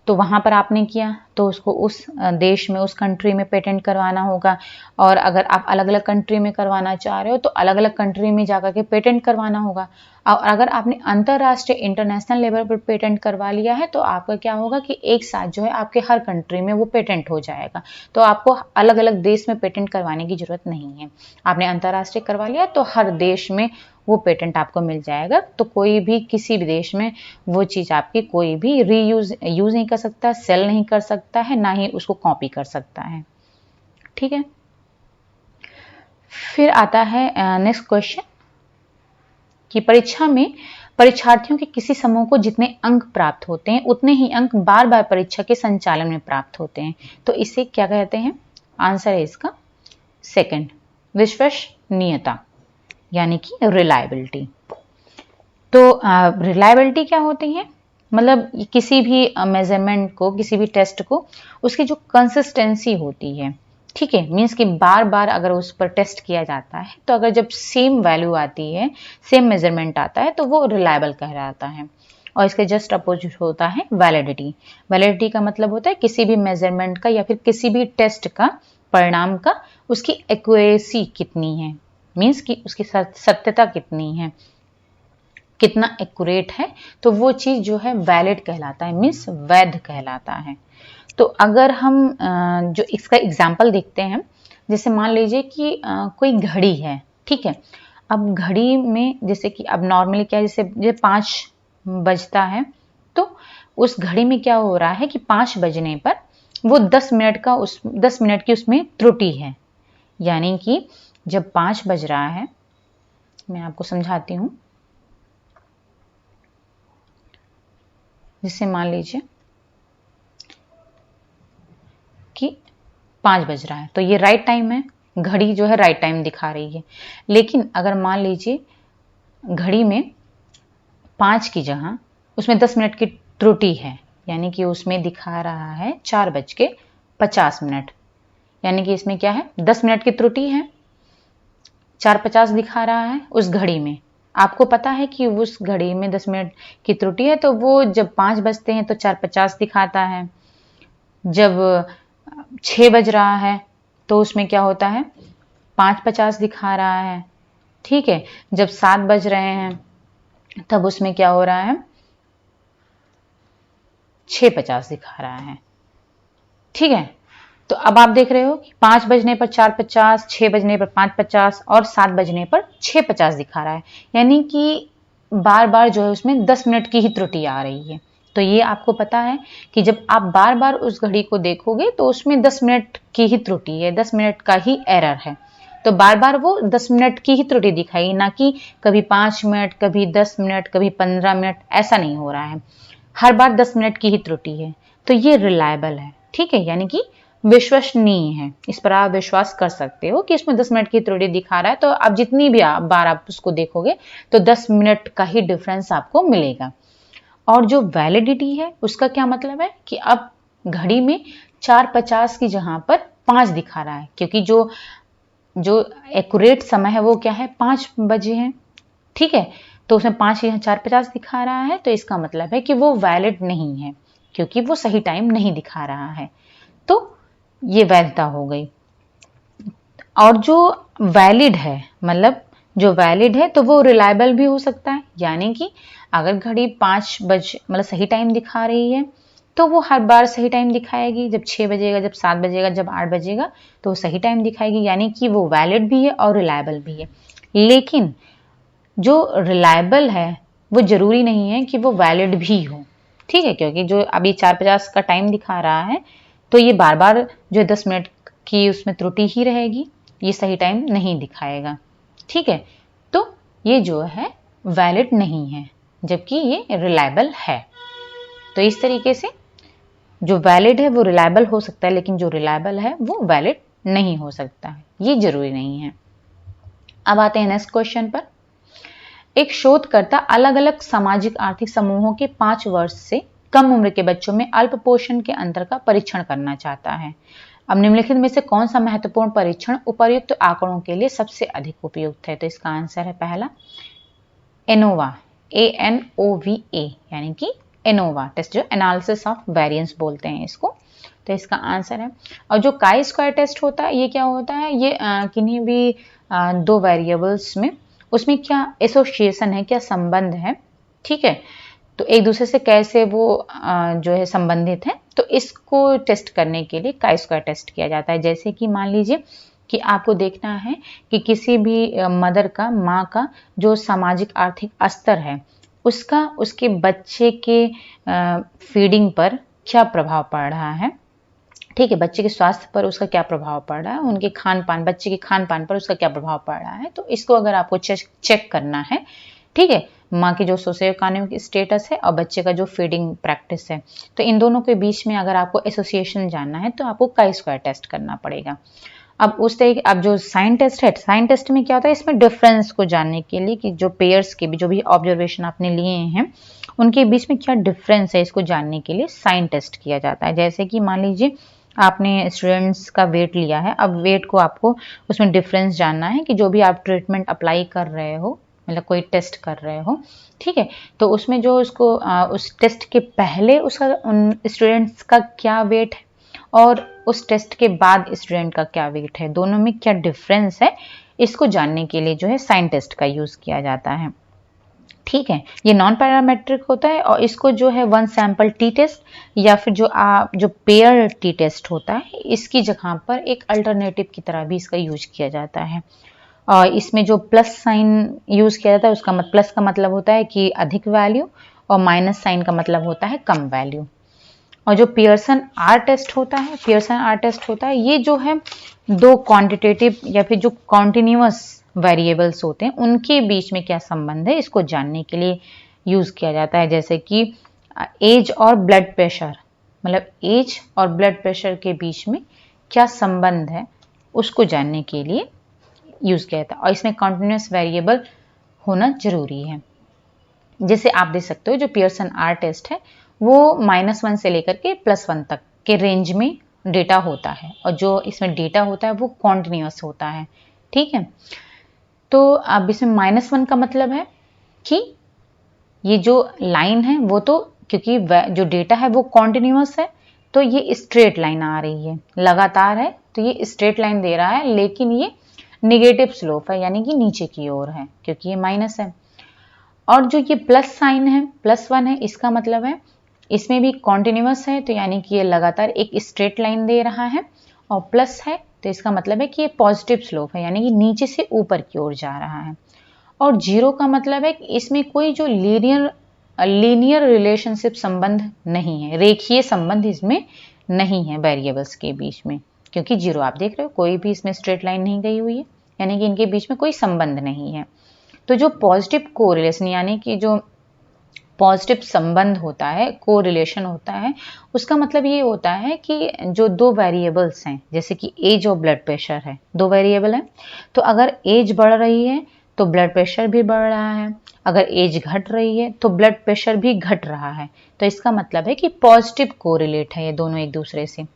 तो वहां पर आपने किया तो उसको उस देश में, उस कंट्री में पेटेंट करवाना होगा। और अगर आप अलग अलग कंट्री में करवाना चाह रहे हो तो अलग अलग कंट्री में जाकर के पेटेंट करवाना होगा। और अगर आपने अंतरराष्ट्रीय इंटरनेशनल लेवल पर पेटेंट करवा लिया है तो आपका क्या होगा कि एक साथ जो है आपके हर कंट्री में वो पेटेंट हो जाएगा। तो आपको अलग अलग देश में पेटेंट करवाने की जरूरत नहीं है। आपने अंतरराष्ट्रीय करवा लिया तो हर देश में वो पेटेंट आपको मिल जाएगा। तो कोई भी किसी भी देश में वो चीज़ आपकी कोई भी यूज नहीं कर सकता, सेल नहीं कर सकता, सकता है, ना ही उसको कॉपी कर सकता है। ठीक है, फिर आता है नेक्स्ट क्वेश्चन कि परीक्षा में परीक्षार्थियों के किसी समूह को जितने अंक प्राप्त होते हैं उतने ही अंक बार बार परीक्षा के संचालन में प्राप्त होते हैं। तो इसे क्या कहते हैं? आंसर है इसका सेकंड, विश्वसनीयता यानी कि रिलायबिलिटी। तो रिलायबिलिटी क्या होती है? मतलब किसी भी मेजरमेंट को, किसी भी टेस्ट को, उसकी जो कंसिस्टेंसी होती है, ठीक है, मीन्स कि बार बार अगर उस पर टेस्ट किया जाता है तो अगर जब सेम वैल्यू आती है, सेम मेजरमेंट आता है तो वो रिलायबल कहलाता है। और इसके जस्ट अपोजिट होता है वैलिडिटी। वैलिडिटी का मतलब होता है किसी भी मेजरमेंट का या फिर किसी भी टेस्ट का परिणाम का उसकी एक्यूरेसी कितनी है, मीन्स कि उसकी सत्यता कितनी है, कितना एक्यूरेट है, तो वो चीज जो है वैलिड कहलाता है, मीन्स वैध कहलाता है। तो अगर हम जो इसका एग्जाम्पल देखते हैं, जैसे मान लीजिए कि कोई घड़ी है, ठीक है। अब घड़ी में जैसे कि अब नॉर्मली क्या है, जैसे 5 बजता है, तो उस घड़ी में क्या हो रहा है कि 5 बजने पर वो 10 मिनट की उसमें त्रुटि है। यानी कि जब 5 बज रहा है, मैं आपको समझाती हूँ। जैसे मान लीजिए कि 5 बज रहा है, तो ये राइट टाइम है, घड़ी जो है राइट टाइम दिखा रही है। लेकिन अगर मान लीजिए घड़ी में 5 की जगह उसमें 10 मिनट की त्रुटि है, यानी कि उसमें दिखा रहा है 4:50, यानी कि इसमें क्या है, 10 मिनट की त्रुटि है, 4:50 दिखा रहा है उस घड़ी में। आपको पता है कि उस घड़ी में 10 मिनट की त्रुटि है, तो वो जब 5 बजते हैं तो 4:50 दिखाता है। जब 6 बज रहा है तो उसमें क्या होता है, 5:50 दिखा रहा है, ठीक है। जब 7 बज रहे हैं तब उसमें क्या हो रहा है, 6:50 दिखा रहा है, ठीक है। तो अब आप देख रहे हो कि 5 बजने पर 4:50, 6 बजने पर 5:50 और 7 बजने पर 6:50 दिखा रहा है, यानी कि बार बार जो है उसमें 10 मिनट की ही त्रुटि आ रही है। तो ये आपको पता है कि जब आप बार बार उस घड़ी को देखोगे तो उसमें 10 मिनट की ही त्रुटि है, 10 मिनट का ही एरर है। तो बार बार वो 10 मिनट की ही त्रुटि दिखाई, ना कि कभी 5 मिनट, कभी 10 मिनट, कभी 15 मिनट, ऐसा नहीं हो रहा है। हर बार 10 मिनट की ही त्रुटि है। तो ये रिलायबल है, ठीक है, यानी कि विश्वसनीय है। इस पर आप विश्वास कर सकते हो कि इसमें 10 मिनट की त्रुटि दिखा रहा है, तो आप जितनी भी बार आप उसको देखोगे तो 10 मिनट का ही डिफरेंस आपको मिलेगा। और जो वैलिडिटी है उसका क्या मतलब है कि अब घड़ी में 4:50 की जगह पर 5 दिखा रहा है, क्योंकि जो एक्यूरेट समय है वो क्या है, 5 बजे है, ठीक है। तो उसमें 5 यहाँ 4:50 दिखा रहा है, तो इसका मतलब है कि वो वैलिड नहीं है, क्योंकि वो सही टाइम नहीं दिखा रहा है। तो ये वैधता हो गई। और जो वैलिड है, मतलब जो वैलिड है तो वो रिलायबल भी हो सकता है, यानी कि अगर घड़ी 5 बज मतलब सही टाइम दिखा रही है तो वो हर बार सही टाइम दिखाएगी। जब 6 बजेगा, जब 7 बजेगा, जब 8 बजेगा तो वो सही टाइम दिखाएगी, यानी कि वो वैलिड भी है और रिलायबल भी है। लेकिन जो रिलायबल है वो जरूरी नहीं है कि वो वैलिड भी हो, ठीक है, क्योंकि जो अभी 4:50 का टाइम दिखा रहा है तो ये बार बार जो 10 मिनट की उसमें त्रुटि ही रहेगी, ये सही टाइम नहीं दिखाएगा, ठीक है। तो ये जो है वैलिड नहीं है, जबकि ये रिलायबल है। तो इस तरीके से जो वैलिड है वो रिलायबल हो सकता है, लेकिन जो रिलायबल है वो वैलिड नहीं हो सकता है, ये जरूरी नहीं है। अब आते हैं नेक्स्ट क्वेश्चन पर। एक शोधकर्ता अलग अलग सामाजिक आर्थिक समूहों के 5 वर्ष से कम उम्र के बच्चों में अल्प पोषण के अंतर का परीक्षण करना चाहता है। अब निम्नलिखित में से कौन सा महत्वपूर्ण परीक्षण उपर्युक्त आंकड़ों के लिए सबसे अधिक उपयुक्त है? तो इसका आंसर है पहला एनोवा, ANOVA, यानी कि एनोवा टेस्ट, जो एनालिसिस ऑफ वेरिएंस बोलते हैं इसको। तो इसका आंसर है। और जो काई स्क्वायर टेस्ट होता है, ये क्या होता है, ये किन्हीं भी 2 वेरिएबल्स में उसमें क्या एसोसिएशन है, क्या संबंध है, ठीक है, तो एक दूसरे से कैसे वो जो है संबंधित है, तो इसको टेस्ट करने के लिए काई स्क्वायर टेस्ट किया जाता है। जैसे कि मान लीजिए कि आपको देखना है कि किसी भी मदर का, माँ का जो सामाजिक आर्थिक स्तर है उसका उसके बच्चे के फीडिंग पर क्या प्रभाव पड़ रहा है, ठीक है, बच्चे के स्वास्थ्य पर उसका क्या प्रभाव पड़ रहा है, उनके खान पान, बच्चे के खान पान पर उसका क्या प्रभाव पड़ रहा है, तो इसको अगर आपको चेक करना है, ठीक है, माँ की जो सोशियो इकोनॉमिक स्टेटस है और बच्चे का जो फीडिंग प्रैक्टिस है, तो इन दोनों के बीच में अगर आपको एसोसिएशन जानना है तो आपको काई स्क्वायर टेस्ट करना पड़ेगा। अब उस तरीके, अब जो साइन टेस्ट है, साइन टेस्ट में क्या होता है, इसमें डिफरेंस को जानने के लिए कि जो पेयर्स के भी जो भी ऑब्जर्वेशन आपने लिए हैं उनके बीच में क्या डिफरेंस है, इसको जानने के लिए साइन टेस्ट किया जाता है। जैसे कि मान लीजिए आपने स्टूडेंट्स का वेट लिया है, अब वेट को आपको उसमें डिफरेंस जानना है कि जो भी आप ट्रीटमेंट अप्लाई कर रहे हो, मतलब कोई टेस्ट कर रहे हो, ठीक है, तो उसमें जो उसको उस टेस्ट के पहले उसका उन स्टूडेंट्स का क्या वेट है और उस टेस्ट के बाद स्टूडेंट का क्या वेट है, दोनों में क्या डिफरेंस है, इसको जानने के लिए जो है साइन टेस्ट का यूज किया जाता है। ठीक है, ये नॉन पैरामेट्रिक होता है और इसको जो है वन सैंपल टी टेस्ट या फिर जो पेयर टी टेस्ट होता है, इसकी जगह पर एक अल्टरनेटिव की तरह भी इसका यूज किया जाता है। और इसमें जो प्लस साइन यूज किया जाता है, उसका प्लस का मतलब होता है कि अधिक वैल्यू और माइनस साइन का मतलब होता है कम वैल्यू। और जो पियर्सन आर टेस्ट होता है, ये जो है दो क्वांटिटेटिव या फिर जो कॉन्टिन्यूअस वेरिएबल्स होते हैं उनके बीच में क्या संबंध है, इसको जानने के लिए यूज किया जाता है। जैसे कि एज और ब्लड प्रेशर, मतलब एज और ब्लड प्रेशर के बीच में क्या संबंध है, उसको जानने के लिए यूज किया जाता है। और इसमें कॉन्टिन्यूअस वेरिएबल होना जरूरी है। जैसे आप देख सकते हो जो पियर्सन आर टेस्ट है वो -1 से लेकर के +1 तक के रेंज में डेटा होता है और जो इसमें डेटा होता है वो कॉन्टिन्यूअस होता है। ठीक है, तो अब इसमें -1 का मतलब है कि ये जो लाइन है वो तो, क्योंकि जो डेटा है वो कॉन्टिन्यूअस है तो ये स्ट्रेट लाइन आ रही है, लगातार है, तो ये स्ट्रेट लाइन दे रहा है, लेकिन ये निगेटिव स्लोप है, यानी कि नीचे की ओर है क्योंकि ये माइनस है। और जो ये प्लस साइन है, +1 है, इसका मतलब है इसमें भी कॉन्टिन्यूअस है, तो यानी कि ये लगातार एक स्ट्रेट लाइन दे रहा है, और प्लस है तो इसका मतलब है कि ये पॉजिटिव स्लोप है, यानी कि नीचे से ऊपर की ओर जा रहा है। और 0 का मतलब है कि इसमें कोई जो लीनियर रिलेशनशिप संबंध नहीं है, रेखीय संबंध इसमें नहीं है वेरिएबल्स के बीच में, क्योंकि 0 आप देख रहे हो कोई भी इसमें स्ट्रेट लाइन नहीं गई हुई है, यानी कि इनके बीच में कोई संबंध नहीं है। तो जो पॉजिटिव कोरिलेशन, यानी कि जो पॉजिटिव संबंध होता है, कोरिलेशन होता है, उसका मतलब ये होता है कि जो दो वेरिएबल्स हैं, जैसे कि एज और ब्लड प्रेशर है, दो वेरिएबल है, तो अगर एज बढ़ रही है तो ब्लड प्रेशर भी बढ़ रहा है, अगर एज घट रही है तो ब्लड प्रेशर भी घट रहा है, तो इसका मतलब है कि पॉजिटिव कोरिलेट है ये दोनों एक दूसरे से।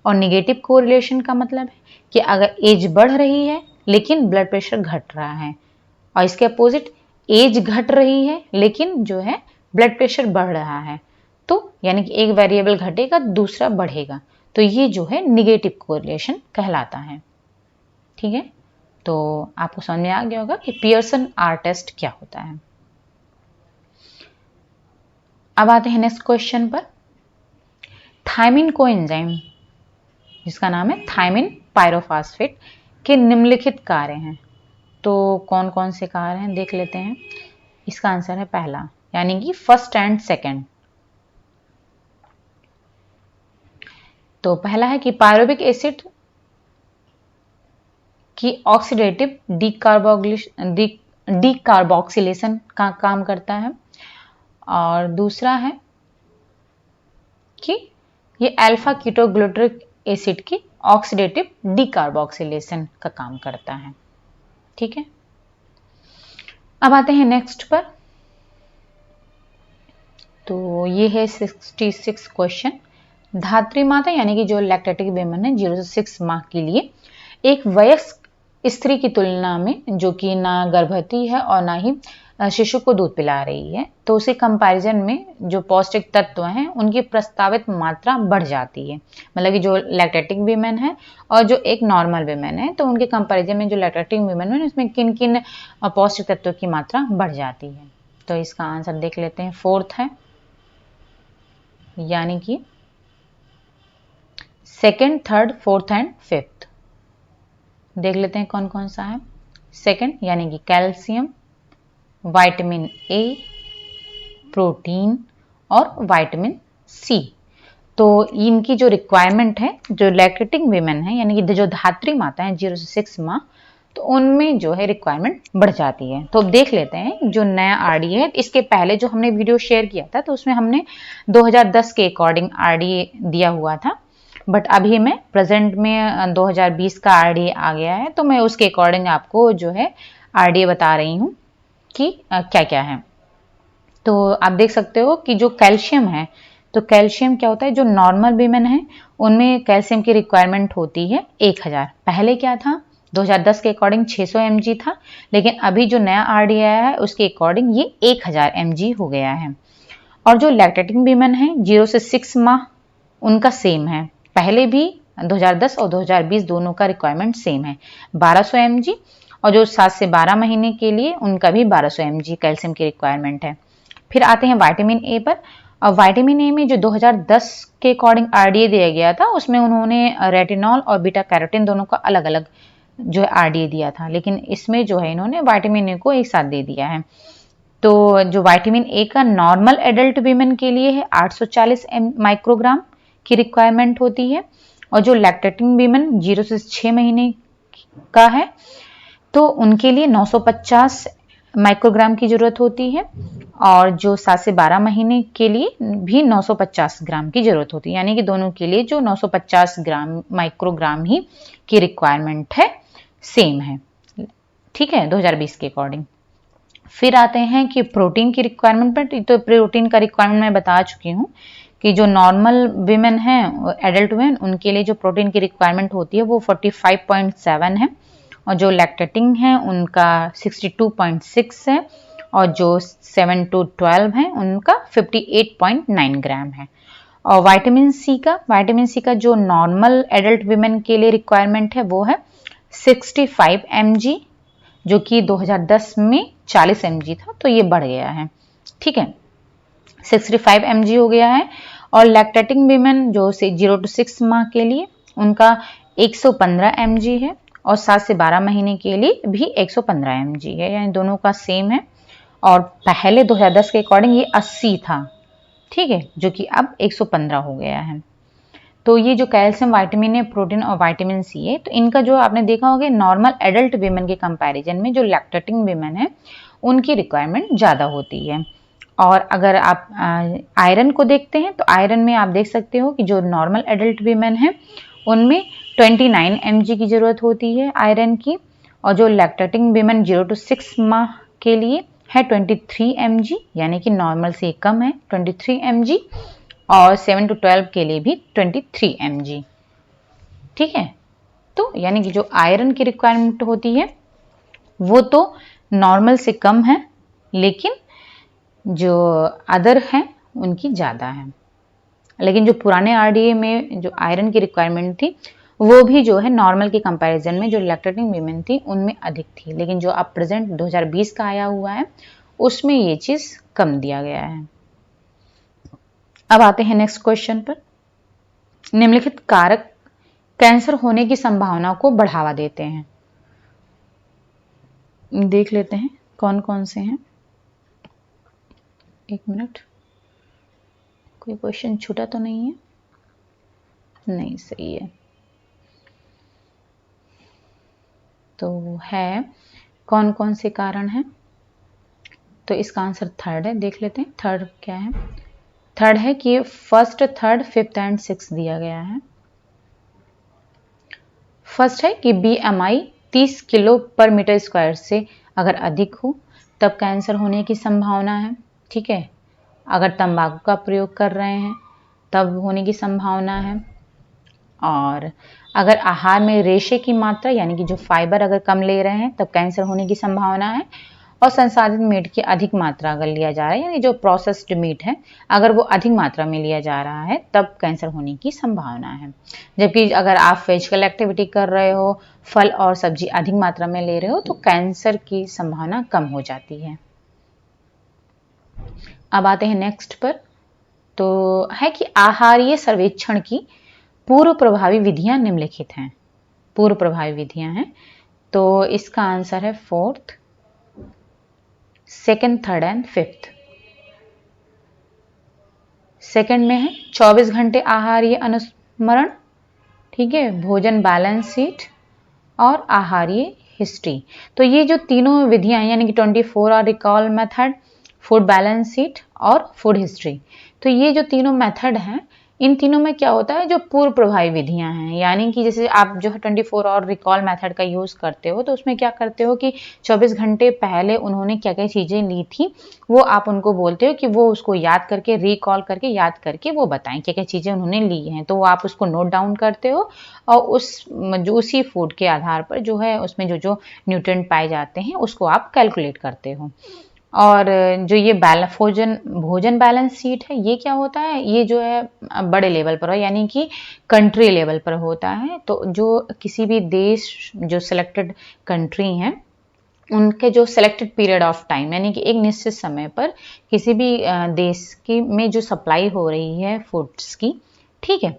और निगेटिव कोरिलेशन का मतलब है कि अगर एज बढ़ रही है लेकिन ब्लड प्रेशर घट रहा है, और इसके अपोजिट एज घट रही है लेकिन जो है ब्लड प्रेशर बढ़ रहा है, तो यानी कि एक वेरिएबल घटेगा दूसरा बढ़ेगा, तो ये जो है निगेटिव कोरिलेशन कहलाता है। ठीक है, तो आपको समझ में आ गया होगा कि पियर्सन आर टेस्ट क्या होता है। अब आते हैं नेक्स्ट क्वेश्चन पर। थायमिन कोएंजाइम, जिसका नाम है थायमिन पायरोफॉस्फेट, के निम्नलिखित कार्य हैं, तो कौन कौन से कार्य हैं देख लेते हैं। इसका आंसर है पहला, यानी कि फर्स्ट एंड सेकंड। तो पहला है कि पायरुविक एसिड की ऑक्सीडेटिव डीकार्बोक्सिलेशन का काम करता है, और दूसरा है कि ये अल्फा कीटोग्लूटरिक एसिड की ऑक्सीडेटिव डीकार्बोक्सिलेशन का काम करता है। ठीक है, अब आते हैं नेक्स्ट पर। तो ये है 66 क्वेश्चन। धात्री माता यानी कि जो लैक्टेटिक वेमन है 0 से 6 माह के लिए एक वयस्क स्त्री की तुलना में, जो कि ना गर्भवती है और ना ही शिशु को दूध पिला रही है, तो उसी कंपैरिजन में जो पौष्टिक तत्व हैं उनकी प्रस्तावित मात्रा बढ़ जाती है। मतलब कि जो लैक्टेटिक वीमेन है और जो एक नॉर्मल वीमेन है, तो उनके कंपैरिजन में जो लैक्टेटिक वीमेन है उसमें किन किन पौष्टिक तत्वों की मात्रा बढ़ जाती है। तो इसका आंसर देख लेते हैं, फोर्थ है, यानी कि second, third, fourth and fifth. देख लेते हैं कौन कौन सा है। सेकेंड यानी कि कैल्शियम, विटामिन ए, प्रोटीन और विटामिन सी। तो इनकी जो रिक्वायरमेंट है, जो लैक्टेटिंग वीमेन है यानी कि जो धात्री माता है 0 से 6 माह, तो उनमें जो है रिक्वायरमेंट बढ़ जाती है। तो अब देख लेते हैं जो नया आरडीए है। इसके पहले जो हमने वीडियो शेयर किया था तो उसमें हमने 2010 के अकॉर्डिंग आरडीए दिया हुआ था, बट अभी मैं प्रेजेंट में 2020 का आरडीए आ गया है, तो मैं उसके अकॉर्डिंग आपको जो है आरडीए बता रही हूँ कि क्या क्या है। तो आप देख सकते हो कि जो कैल्शियम है, तो कैल्शियम क्या होता है, जो नॉर्मल वीमेन है उनमें कैल्शियम की रिक्वायरमेंट होती है 1000। पहले क्या था, 2010 के अकॉर्डिंग 600 mg था, लेकिन अभी जो नया आरडीए आया है उसके अकॉर्डिंग ये 1000 mg हो गया है। और जो लैक्टेटिंग वीमेन है 0 से 6 माह, उनका सेम है, पहले भी 2010 और 2020 दोनों का रिक्वायरमेंट सेम है 1200 mg, और जो 7 से 12 महीने के लिए उनका भी 1200 mg कैल्शियम की रिक्वायरमेंट है। फिर आते हैं विटामिन ए पर। और विटामिन ए में जो 2010 के अकॉर्डिंग आरडीए दिया गया था उसमें उन्होंने रेटिनॉल और बीटा कैरोटीन दोनों का अलग अलग जो है आरडीए दिया था, लेकिन इसमें जो है इन्होंने विटामिन ए को एक साथ दे दिया है। तो जो विटामिन ए का नॉर्मल एडल्ट वीमेन के लिए है 840 माइक्रोग्राम की रिक्वायरमेंट होती है, और जो लैक्टेटिंग वीमेन 0 से 6 महीने का है तो उनके लिए 950 माइक्रोग्राम की जरूरत होती है, और जो 7 से 12 महीने के लिए भी 950 ग्राम की जरूरत होती है, यानी कि दोनों के लिए जो 950 ग्राम माइक्रोग्राम ही की रिक्वायरमेंट है, सेम है, ठीक है, 2020 के अकॉर्डिंग। फिर आते हैं कि प्रोटीन की रिक्वायरमेंट पर। तो प्रोटीन का रिक्वायरमेंट मैं बता चुकी हूँ कि जो नॉर्मल विमेन है, एडल्ट वुमेन, उनके लिए जो प्रोटीन की रिक्वायरमेंट होती है वो 45.7 है, और जो लैक्टेटिंग है उनका 62.6 है, और जो 7 to 12 है उनका 58.9 ग्राम है। और विटामिन सी का जो नॉर्मल एडल्ट विमेन के लिए रिक्वायरमेंट है वो है 65 mg, जो कि 2010 में 40 mg था, तो ये बढ़ गया है, ठीक है, 65 mg हो गया है। और लैक्टेटिंग विमेन जो 0 to 6 माह के लिए उनका 115 mg है, और 7 से 12 महीने के लिए भी 115 mg है, यानी दोनों का सेम है। और पहले 2010 के अकॉर्डिंग ये 80 था, ठीक है, जो कि अब 115 हो गया है। तो ये जो कैल्शियम, विटामिन ए, प्रोटीन और विटामिन सी है, तो इनका जो आपने देखा होगा नॉर्मल एडल्ट वीमेन के कंपैरिजन में जो लैक्टेटिंग वीमेन है उनकी रिक्वायरमेंट ज़्यादा होती है। और अगर आप आयरन को देखते हैं तो आयरन में आप देख सकते हो कि जो नॉर्मल एडल्ट वीमेन है उनमें 29 mg की ज़रूरत होती है आयरन की, और जो लैक्टेटिंग वीमेन 0 to 6 माह के लिए है 23 mg, यानी कि नॉर्मल से कम है 23 mg, और 7 to 12 के लिए भी 23 mg, ठीक है। तो यानी कि जो आयरन की रिक्वायरमेंट होती है वो तो नॉर्मल से कम है, लेकिन जो अदर हैं उनकी ज़्यादा है। लेकिन जो पुराने आरडीए में जो आयरन की रिक्वायरमेंट थी वो भी जो है नॉर्मल के कंपैरिजन में जो लैक्टेटिंग वीमेन थी उनमें अधिक थी, लेकिन जो अब प्रेजेंट 2020 का आया हुआ है उसमें ये चीज़ कम दिया गया है। अब आते हैं नेक्स्ट क्वेश्चन पर। निम्नलिखित कारक कैंसर होने की संभावना को बढ़ावा देते हैं। देख लेते हैं कौन कौन से हैं। एक मिनट, कोई क्वेश्चन छूटा तो नहीं है? नहीं, सही है। तो है कौन कौन से कारण हैं? तो इसका आंसर थर्ड है। देख लेते हैं थर्ड क्या है। थर्ड है कि first, third, fifth and six दिया गया है। फर्स्ट है कि BMI 30 किलो पर मीटर स्क्वायर से अगर अधिक हो तब कैंसर होने की संभावना है, ठीक है। अगर तंबाकू का प्रयोग कर रहे हैं तब होने की संभावना है, और अगर आहार में रेशे की मात्रा यानी कि जो फाइबर अगर कम ले रहे हैं तब कैंसर होने की संभावना है, और संसाधित मीट की अधिक मात्रा अगर लिया जा रहा है यानी जो प्रोसेस्ड मीट है अगर वो अधिक मात्रा में लिया जा रहा है तब कैंसर होने की संभावना है। जबकि अगर आप फिजिकल एक्टिविटी कर रहे हो, फल और सब्जी अधिक मात्रा में ले रहे हो तो कैंसर की संभावना कम हो जाती है। अब आते हैं नेक्स्ट पर। तो है कि आहारीय सर्वेक्षण की पूर्व प्रभावी विधियां निम्नलिखित हैं। पूर्व प्रभावी विधियां हैं, तो इसका आंसर है fourth, second, third and fifth. Second में है 24 घंटे आहारीय अनुस्मरण, ठीक है, भोजन बैलेंस शीट और आहारीय हिस्ट्री। तो ये जो तीनों विधियां यानी कि 24 hour recall method, food balance sheet और फूड हिस्ट्री, तो ये जो तीनों मेथड हैं, इन तीनों में क्या होता है, जो पूर्व प्रभावी विधियां हैं, यानी कि जैसे आप जो है 24 आवर रिकॉल मेथड का यूज करते हो, तो उसमें क्या करते हो कि 24 घंटे पहले उन्होंने क्या क्या चीजें ली थी वो आप उनको बोलते हो कि वो उसको याद करके, रिकॉल करके, याद करके वो बताएं क्या क्या चीजें उन्होंने ली हैं। तो वो आप उसको नोट डाउन करते हो और उसी फूड के आधार पर जो है उसमें जो जो न्यूट्रिएंट पाए जाते हैं उसको आप कैलकुलेट करते हो। और जो ये भोजन बैलेंस शीट है, ये क्या होता है, ये जो है बड़े लेवल पर हो, यानी कि कंट्री लेवल पर होता है। तो जो किसी भी देश, जो सिलेक्टेड कंट्री हैं, उनके जो सिलेक्टेड पीरियड ऑफ टाइम यानी कि एक निश्चित समय पर किसी भी देश की में जो सप्लाई हो रही है फूड्स की, ठीक है,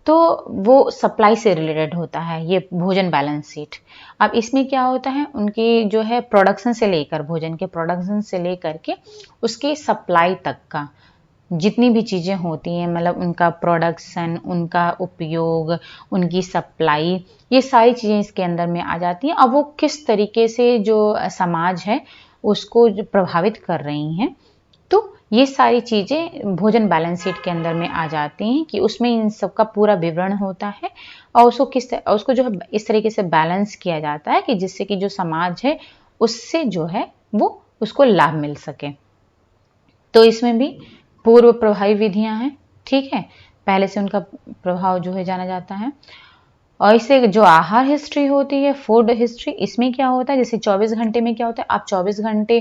तो वो सप्लाई से रिलेटेड होता है ये भोजन बैलेंस शीट। अब इसमें क्या होता है, उनकी जो है प्रोडक्शन से लेकर, भोजन के प्रोडक्शन से लेकर के उसके सप्लाई तक का जितनी भी चीज़ें होती हैं, मतलब उनका प्रोडक्शन, उनका उपयोग, उनकी सप्लाई, ये सारी चीज़ें इसके अंदर में आ जाती हैं। अब वो किस तरीके से जो समाज है उसको जो प्रभावित कर रही हैं, तो ये सारी चीज़ें भोजन बैलेंस शीट के अंदर में आ जाती हैं कि उसमें इन सब का पूरा विवरण होता है और उसको जो है इस तरीके से बैलेंस किया जाता है कि जिससे कि जो समाज है उससे जो है वो उसको लाभ मिल सके। तो इसमें भी पूर्व प्रभावी विधियां हैं, ठीक है, पहले से उनका प्रभाव जो है जाना जाता है। और इससे जो आहार हिस्ट्री होती है, फूड हिस्ट्री, इसमें क्या होता है, जैसे 24 घंटे में क्या होता है, आप 24 घंटे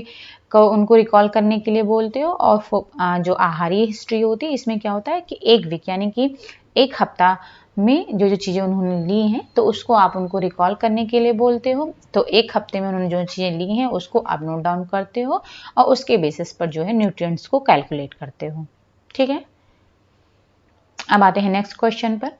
को उनको रिकॉल करने के लिए बोलते हो। और जो आहारीय हिस्ट्री होती है, इसमें क्या होता है कि एक वीक यानी कि एक हफ्ता में जो जो चीज़ें उन्होंने ली हैं तो उसको आप उनको रिकॉल करने के लिए बोलते हो। तो एक हफ्ते में उन्होंने जो चीज़ें ली हैं उसको आप नोट डाउन करते हो और उसके बेसिस पर जो है न्यूट्रिएंट्स को कैलकुलेट करते हो, ठीक है। अब आते हैं नेक्स्ट क्वेश्चन पर।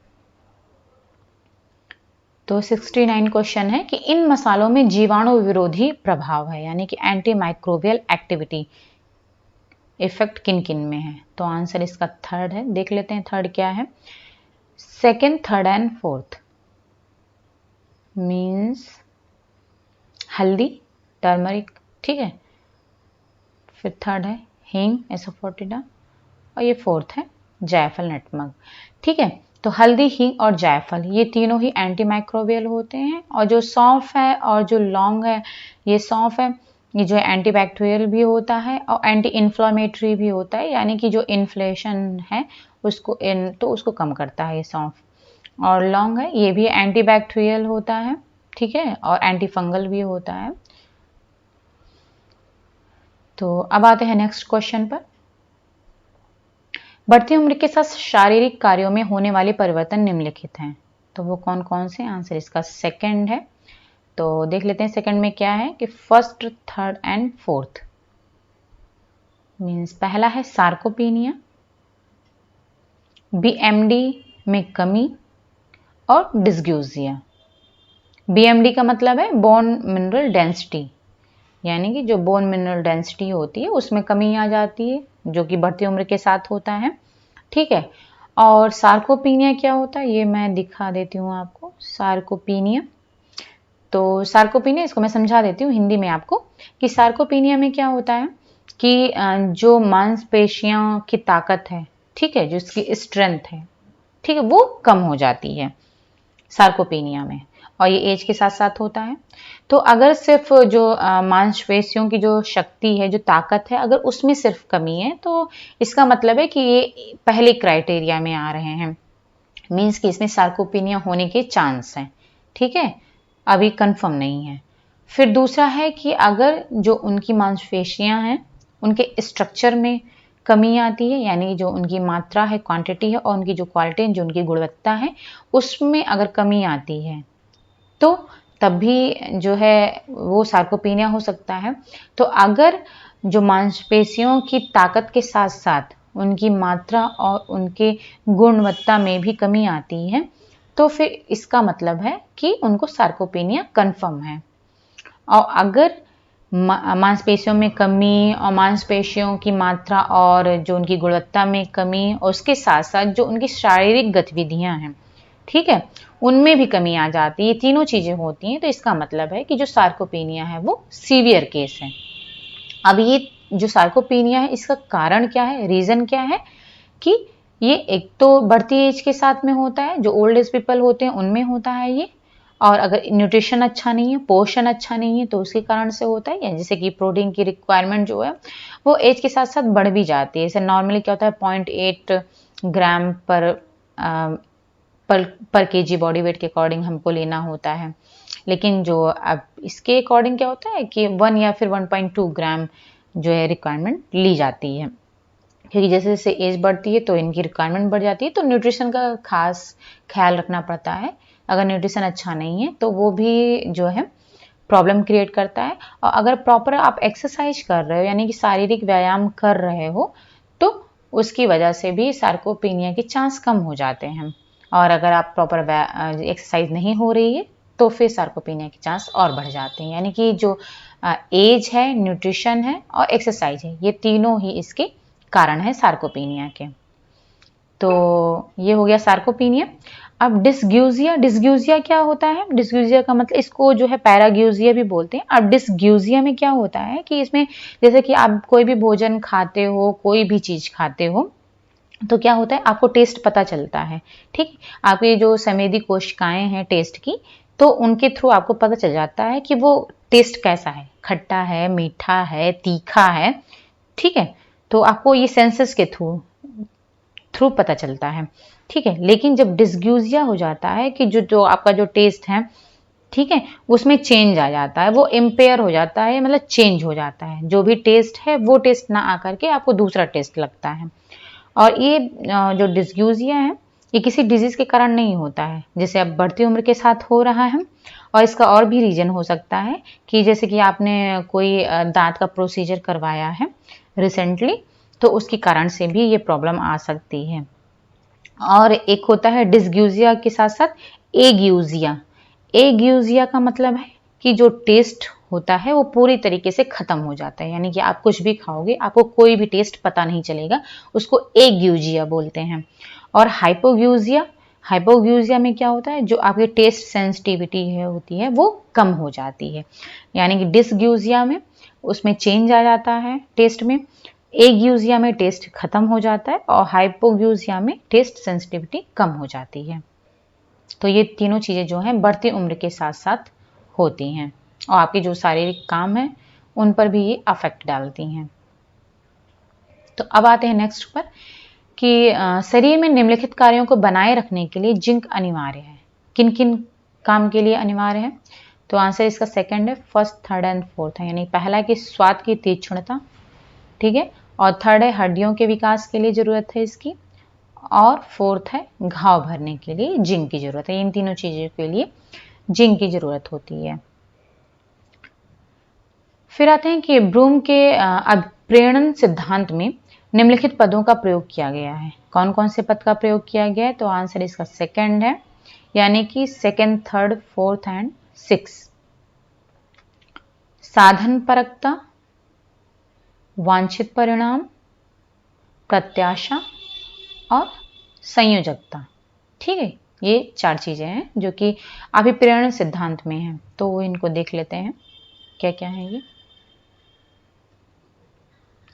तो 69 क्वेश्चन है कि इन मसालों में जीवाणु विरोधी प्रभाव है, यानी कि एंटी माइक्रोबियल एक्टिविटी इफेक्ट किन किन में है। तो आंसर इसका थर्ड है। देख लेते हैं थर्ड क्या है। Second, third and fourth means हल्दी, टर्मरिक, ठीक है, फिर थर्ड है हींग, एसोफोटिडा, और ये फोर्थ है जायफल, नटमग, ठीक है। तो हल्दी, हींग और जायफल ये तीनों ही एंटी माइक्रोबियल होते हैं। और जो सौंफ है और जो लौंग है, ये सौंफ है, ये जो है एंटी बैक्टीरियल भी होता है और एंटी इन्फ्लामेटरी भी होता है, यानी कि जो इन्फ्लेशन है उसको कम करता है ये सौंफ। और लौंग है, ये भी एंटी बैक्टीरियल होता है, ठीक है, और एंटी फंगल भी होता है। तो अब आते हैं नेक्स्ट क्वेश्चन पर। बढ़ती उम्र के साथ शारीरिक कार्यों में होने वाले परिवर्तन निम्नलिखित हैं। तो वो कौन कौन से, आंसर इसका सेकंड है। तो देख लेते हैं सेकंड में क्या है कि first, third and fourth means पहला है सार्कोपीनिया, बीएमडी में कमी और डिस्ग्यूजिया। बीएमडी का मतलब है बोन मिनरल डेंसिटी, यानी कि जो बोन मिनरल डेंसिटी होती है उसमें कमी आ जाती है, जो कि बढ़ती उम्र के साथ होता है, ठीक है। और सार्कोपीनिया क्या होता है, ये मैं दिखा देती हूँ आपको। सार्कोपीनिया, तो सार्कोपीनिया इसको मैं समझा देती हूँ हिंदी में आपको कि सार्कोपीनिया में क्या होता है कि जो मांसपेशियों की ताकत है, ठीक है, जो इसकी स्ट्रेंथ है, ठीक है, वो कम हो जाती है सार्कोपीनिया में, और ये एज के साथ साथ होता है। तो अगर सिर्फ जो मांसपेशियों की जो शक्ति है, जो ताकत है, अगर उसमें सिर्फ कमी है तो इसका मतलब है कि ये पहले क्राइटेरिया में आ रहे हैं, मीन्स कि इसमें सार्कोपीनिया होने के चांस हैं, ठीक है, अभी कंफर्म नहीं है। फिर दूसरा है कि अगर जो उनकी मांसपेशियां हैं उनके स्ट्रक्चर में कमी आती है, यानी जो उनकी मात्रा है, क्वांटिटी है, और उनकी जो क्वालिटी, जो उनकी गुणवत्ता है, उसमें अगर कमी आती है तो तब भी जो है वो सार्कोपीनिया हो सकता है। तो अगर जो मांसपेशियों की ताकत के साथ साथ उनकी मात्रा और उनके गुणवत्ता में भी कमी आती है तो फिर इसका मतलब है कि उनको सार्कोपीनिया कन्फर्म है। और अगर मांसपेशियों में कमी और मांसपेशियों की मात्रा और जो उनकी गुणवत्ता में कमी, और उसके साथ साथ जो उनकी शारीरिक गतिविधियां हैं, ठीक है, उनमें भी कमी आ जाती है। ये तीनों चीजें होती हैं, तो इसका मतलब है कि जो सार्कोपेनिया है वो सीवियर केस है। अब ये जो सार्कोपेनिया है, इसका कारण क्या है, रीजन क्या है, कि ये एक तो बढ़ती एज के साथ में होता है, जो ओल्ड एज पीपल होते हैं उनमें होता है ये, और अगर न्यूट्रिशन अच्छा नहीं है, पोषण अच्छा नहीं है, तो उसके कारण से होता है। या जैसे कि प्रोटीन की रिक्वायरमेंट जो है वो एज के साथ साथ बढ़ भी जाती है। जैसे नॉर्मली क्या होता है 0.8 ग्राम पर केजी बॉडी वेट के अकॉर्डिंग हमको लेना होता है, लेकिन जो अब इसके अकॉर्डिंग क्या होता है कि 1 या फिर 1.2 ग्राम जो है रिक्वायरमेंट ली जाती है, क्योंकि जैसे जैसे एज बढ़ती है तो इनकी रिक्वायरमेंट बढ़ जाती है। तो न्यूट्रिशन का खास ख्याल रखना पड़ता है। अगर न्यूट्रिशन अच्छा नहीं है तो वो भी जो है प्रॉब्लम क्रिएट करता है। और अगर प्रॉपर आप एक्सरसाइज कर रहे हो, यानी कि शारीरिक व्यायाम कर रहे हो, तो उसकी वजह से भी सार्कोपेनिया के चांस कम हो जाते हैं। और अगर आप प्रॉपर एक्सरसाइज नहीं हो रही है तो फिर सार्कोपेनिया के चांस और बढ़ जाते हैं। यानी कि जो एज है, न्यूट्रिशन है और एक्सरसाइज है, ये तीनों ही इसके कारण है सार्कोपेनिया के। तो ये हो गया सार्कोपेनिया। अब डिस्ग्यूजिया, डिस्ग्यूजिया क्या होता है, डिस्ग्यूजिया का मतलब, इसको जो है पैराग्यूजिया भी बोलते हैं। अब डिस्ग्यूजिया में क्या होता है कि इसमें जैसे कि आप कोई भी भोजन खाते हो, कोई भी चीज खाते हो, तो क्या होता है आपको टेस्ट पता चलता है, ठीक। आपकी जो संवेदी कोशिकाएं हैं टेस्ट की, तो उनके थ्रू आपको पता चल जाता है कि वो टेस्ट कैसा है, खट्टा है, मीठा है, तीखा है, ठीक है। तो आपको ये सेंसस के थ्रू थ्रू पता चलता है, ठीक है। लेकिन जब डिस्ग्यूजिया हो जाता है कि जो आपका जो टेस्ट है, ठीक है, उसमें चेंज आ जाता है, वो इम्पेयर हो जाता है, मतलब चेंज हो जाता है। जो भी टेस्ट है वो टेस्ट ना आकर के आपको दूसरा टेस्ट लगता है। और ये जो डिस्ग्यूजिया है, ये किसी डिजीज के कारण नहीं होता है, जैसे अब बढ़ती उम्र के साथ हो रहा है। और इसका और भी रीजन हो सकता है कि जैसे कि आपने कोई दांत का प्रोसीजर करवाया है रिसेंटली, तो उसके कारण से भी ये प्रॉब्लम आ सकती है। और एक होता है डिस्ग्यूजिया के साथ साथ एग्यूजिया। एग्यूजिया का मतलब है कि जो टेस्ट होता है वो पूरी तरीके से खत्म हो जाता है, यानी कि आप कुछ भी खाओगे आपको कोई भी टेस्ट पता नहीं चलेगा, उसको एग्यूजिया बोलते हैं। और हाइपोग्यूजिया, हाइपोग्यूजिया में क्या होता है, जो आपकी टेस्ट सेंसिटिविटी है होती है वो कम हो जाती है। यानी कि डिस्ग्यूजिया में उसमें चेंज आ जाता है टेस्ट में, एग्यूजिया में टेस्ट खत्म हो जाता है, और हाइपोग्यूजिया में टेस्ट सेंसिटिविटी कम हो जाती है। तो ये तीनों चीजें जो हैं बढ़ती उम्र के साथ साथ होती हैं, और आपके जो शारीरिक काम है उन पर भी ये अफेक्ट डालती हैं। तो अब आते हैं नेक्स्ट पर कि शरीर में निम्नलिखित कार्यों को बनाए रखने के लिए जिंक अनिवार्य है। किन किन काम के लिए अनिवार्य है, तो आंसर इसका सेकंड है, फर्स्ट, थर्ड एंड फोर्थ है। यानी पहला कि स्वाद की तीक्ष्णता, ठीक है, और थर्ड है हड्डियों के विकास के लिए जरूरत है इसकी, और फोर्थ है घाव भरने के लिए जिंक की जरूरत है। इन तीनों चीजों के लिए जिंक की जरूरत होती है। फिर आते हैं कि ब्रूम के अभिप्रेरण सिद्धांत में निम्नलिखित पदों का प्रयोग किया गया है। कौन कौन से पद का प्रयोग किया गया है, तो आंसर इसका सेकंड है, यानी कि second, third, fourth and six. साधन परकता, वांछित परिणाम, प्रत्याशा और संयोजकता, ठीक है। ये चार चीजें हैं जो कि अभिप्रेरण सिद्धांत में हैं, तो इनको देख लेते हैं क्या क्या है ये।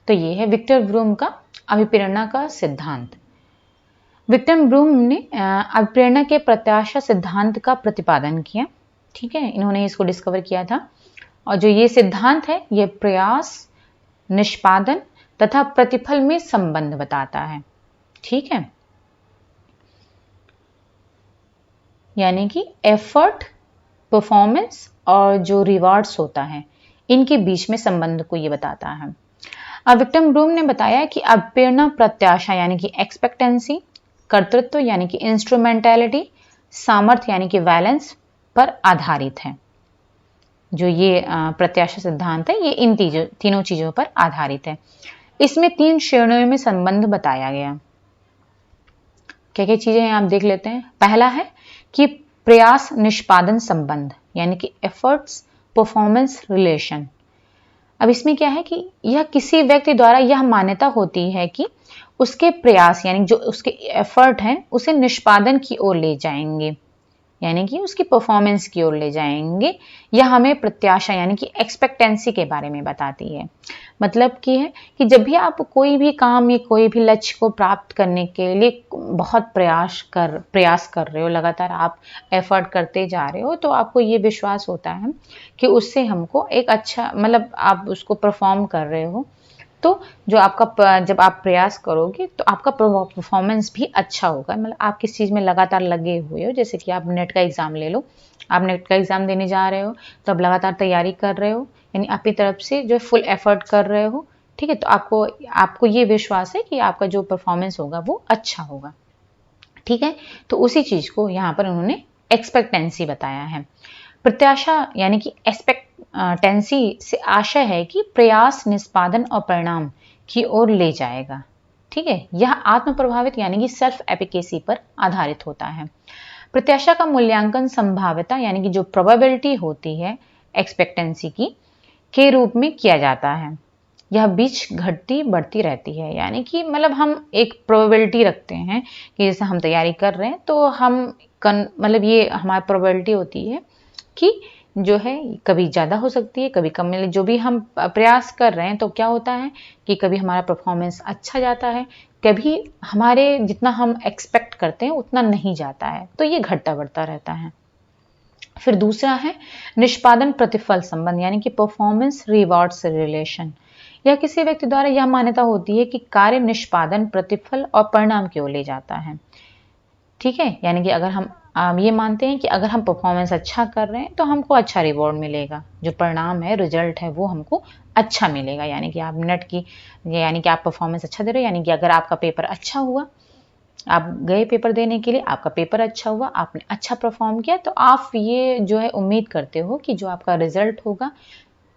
तो ये है विक्टर ब्रूम का अभिप्रेरणा का सिद्धांत। विक्टर ब्रूम ने अभिप्रेरणा के प्रत्याशा सिद्धांत का प्रतिपादन किया, ठीक है, इन्होंने इसको डिस्कवर किया था। और जो ये सिद्धांत है ये प्रयास, निष्पादन तथा प्रतिफल में संबंध बताता है, ठीक है। यानी कि एफर्ट, परफॉर्मेंस और जो रिवार्ड्स होता है इनके बीच में संबंध को ये बताता है। अब विक्टर ब्रूम ने बताया कि अभिप्रेरणा प्रत्याशा यानी कि एक्सपेक्टेंसी, कर्तृत्व यानी कि इंस्ट्रूमेंटैलिटी, सामर्थ्य यानी कि वैलेंस पर आधारित है। जो ये प्रत्याशा सिद्धांत है ये इन तीनों चीजों पर आधारित है। इसमें 3 श्रेणियों में संबंध बताया गया। क्या क्या चीजें हैं आप देख लेते हैं। पहला है कि प्रयास निष्पादन संबंध, यानी कि एफर्ट्स परफॉर्मेंस रिलेशन। अब इसमें क्या है कि यह किसी व्यक्ति द्वारा यह मान्यता होती है कि उसके प्रयास यानी जो उसके एफर्ट हैं उसे निष्पादन की ओर ले जाएंगे, यानी कि उसकी परफॉर्मेंस की ओर ले जाएंगे। यह हमें प्रत्याशा यानी कि एक्सपेक्टेंसी के बारे में बताती है। मतलब कि है कि जब भी आप कोई भी काम या कोई भी लक्ष्य को प्राप्त करने के लिए बहुत प्रयास कर रहे हो, लगातार आप एफर्ट करते जा रहे हो, तो आपको ये विश्वास होता है कि उससे हमको एक अच्छा मतलब आप उसको परफॉर्म कर रहे हो, तो जो आपका जब आप प्रयास करोगे तो आपका परफॉर्मेंस भी अच्छा होगा। मतलब आप किस चीज़ में लगातार लगे हुए हो, जैसे कि आप नेट का एग्ज़ाम ले लो, आप नेट का एग्ज़ाम देने जा रहे हो तो आप लगातार तैयारी कर रहे हो, यानी अपनी तरफ से जो फुल एफर्ट कर रहे हो, ठीक है। तो आपको आपको ये विश्वास है कि आपका जो परफॉर्मेंस होगा वो अच्छा होगा, ठीक है। तो उसी चीज़ को यहाँ पर उन्होंने एक्सपेक्टेंसी बताया है। प्रत्याशा यानी कि एक्सपेक्टेंसी से आशा है कि प्रयास निष्पादन और परिणाम की ओर ले जाएगा, ठीक है। यह आत्म प्रभावित यानी कि सेल्फ एफिकेसी पर आधारित होता है। प्रत्याशा का मूल्यांकन संभाव्यता यानी कि जो प्रोबेबिलिटी होती है एक्सपेक्टेंसी की के रूप में किया जाता है। यह बीच घटती बढ़ती रहती है, यानी कि मतलब हम एक प्रोबेबिलिटी रखते हैं कि जैसे हम तैयारी कर रहे हैं तो हम मतलब ये हमारी प्रोबेबिलिटी होती है कि जो है कभी ज़्यादा हो सकती है, कभी कम। मतलब जो भी हम प्रयास कर रहे हैं तो क्या होता है कि कभी हमारा परफॉर्मेंस अच्छा जाता है, कभी हमारे जितना हम एक्सपेक्ट करते हैं उतना नहीं जाता है, तो ये घटता बढ़ता रहता है। फिर दूसरा है निष्पादन प्रतिफल संबंध यानी कि परफॉर्मेंस रिवॉर्ड्स रिलेशन। यह किसी व्यक्ति द्वारा यह मान्यता होती है कि कार्य निष्पादन प्रतिफल और परिणाम की ओर ले जाता है, ठीक है। यानी कि अगर हम ये मानते हैं कि अगर हम परफॉर्मेंस अच्छा कर रहे हैं तो हमको अच्छा रिवॉर्ड मिलेगा, जो परिणाम है रिजल्ट है वो हमको अच्छा मिलेगा। यानी कि आप नेट की यानी कि आप परफॉर्मेंस अच्छा दे रहे हो, यानी कि अगर आपका पेपर अच्छा हुआ, आप गए पेपर देने के लिए, आपका पेपर अच्छा हुआ, आपने अच्छा परफॉर्म किया, तो आप ये जो है उम्मीद करते हो कि जो आपका रिजल्ट होगा,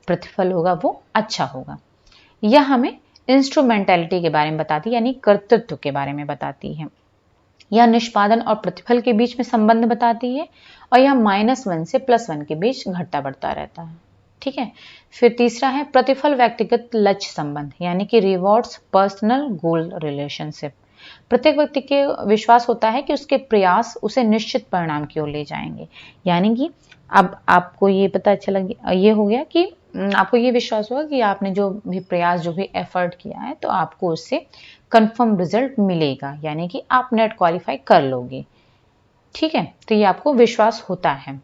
प्रतिफल होगा, वो अच्छा होगा। यह हमें इंस्ट्रूमेंटेलिटी के बारे में बताती है, यानी कर्तृत्व के बारे में बताती है। यह निष्पादन और प्रतिफल के बीच में संबंध बताती है, और यह -1 से +1 के बीच घटता बढ़ता रहता है, ठीक है। फिर तीसरा है प्रतिफल व्यक्तिगत लक्ष्य संबंध यानी कि रिवॉर्ड्स पर्सनल गोल रिलेशनशिप। प्रत्येक व्यक्ति के विश्वास होता है कि उसके प्रयास उसे निश्चित परिणाम की ओर ले जाएंगे। यानी कि अब आपको ये पता चला, ये हो गया कि आपको ये विश्वास होगा कि आपने जो भी प्रयास जो भी एफर्ट किया है तो आपको उससे कंफर्म रिजल्ट मिलेगा, यानी कि आप नेट क्वालिफाई कर लोगे, ठीक है। तो ये आपको विश्वास होता है।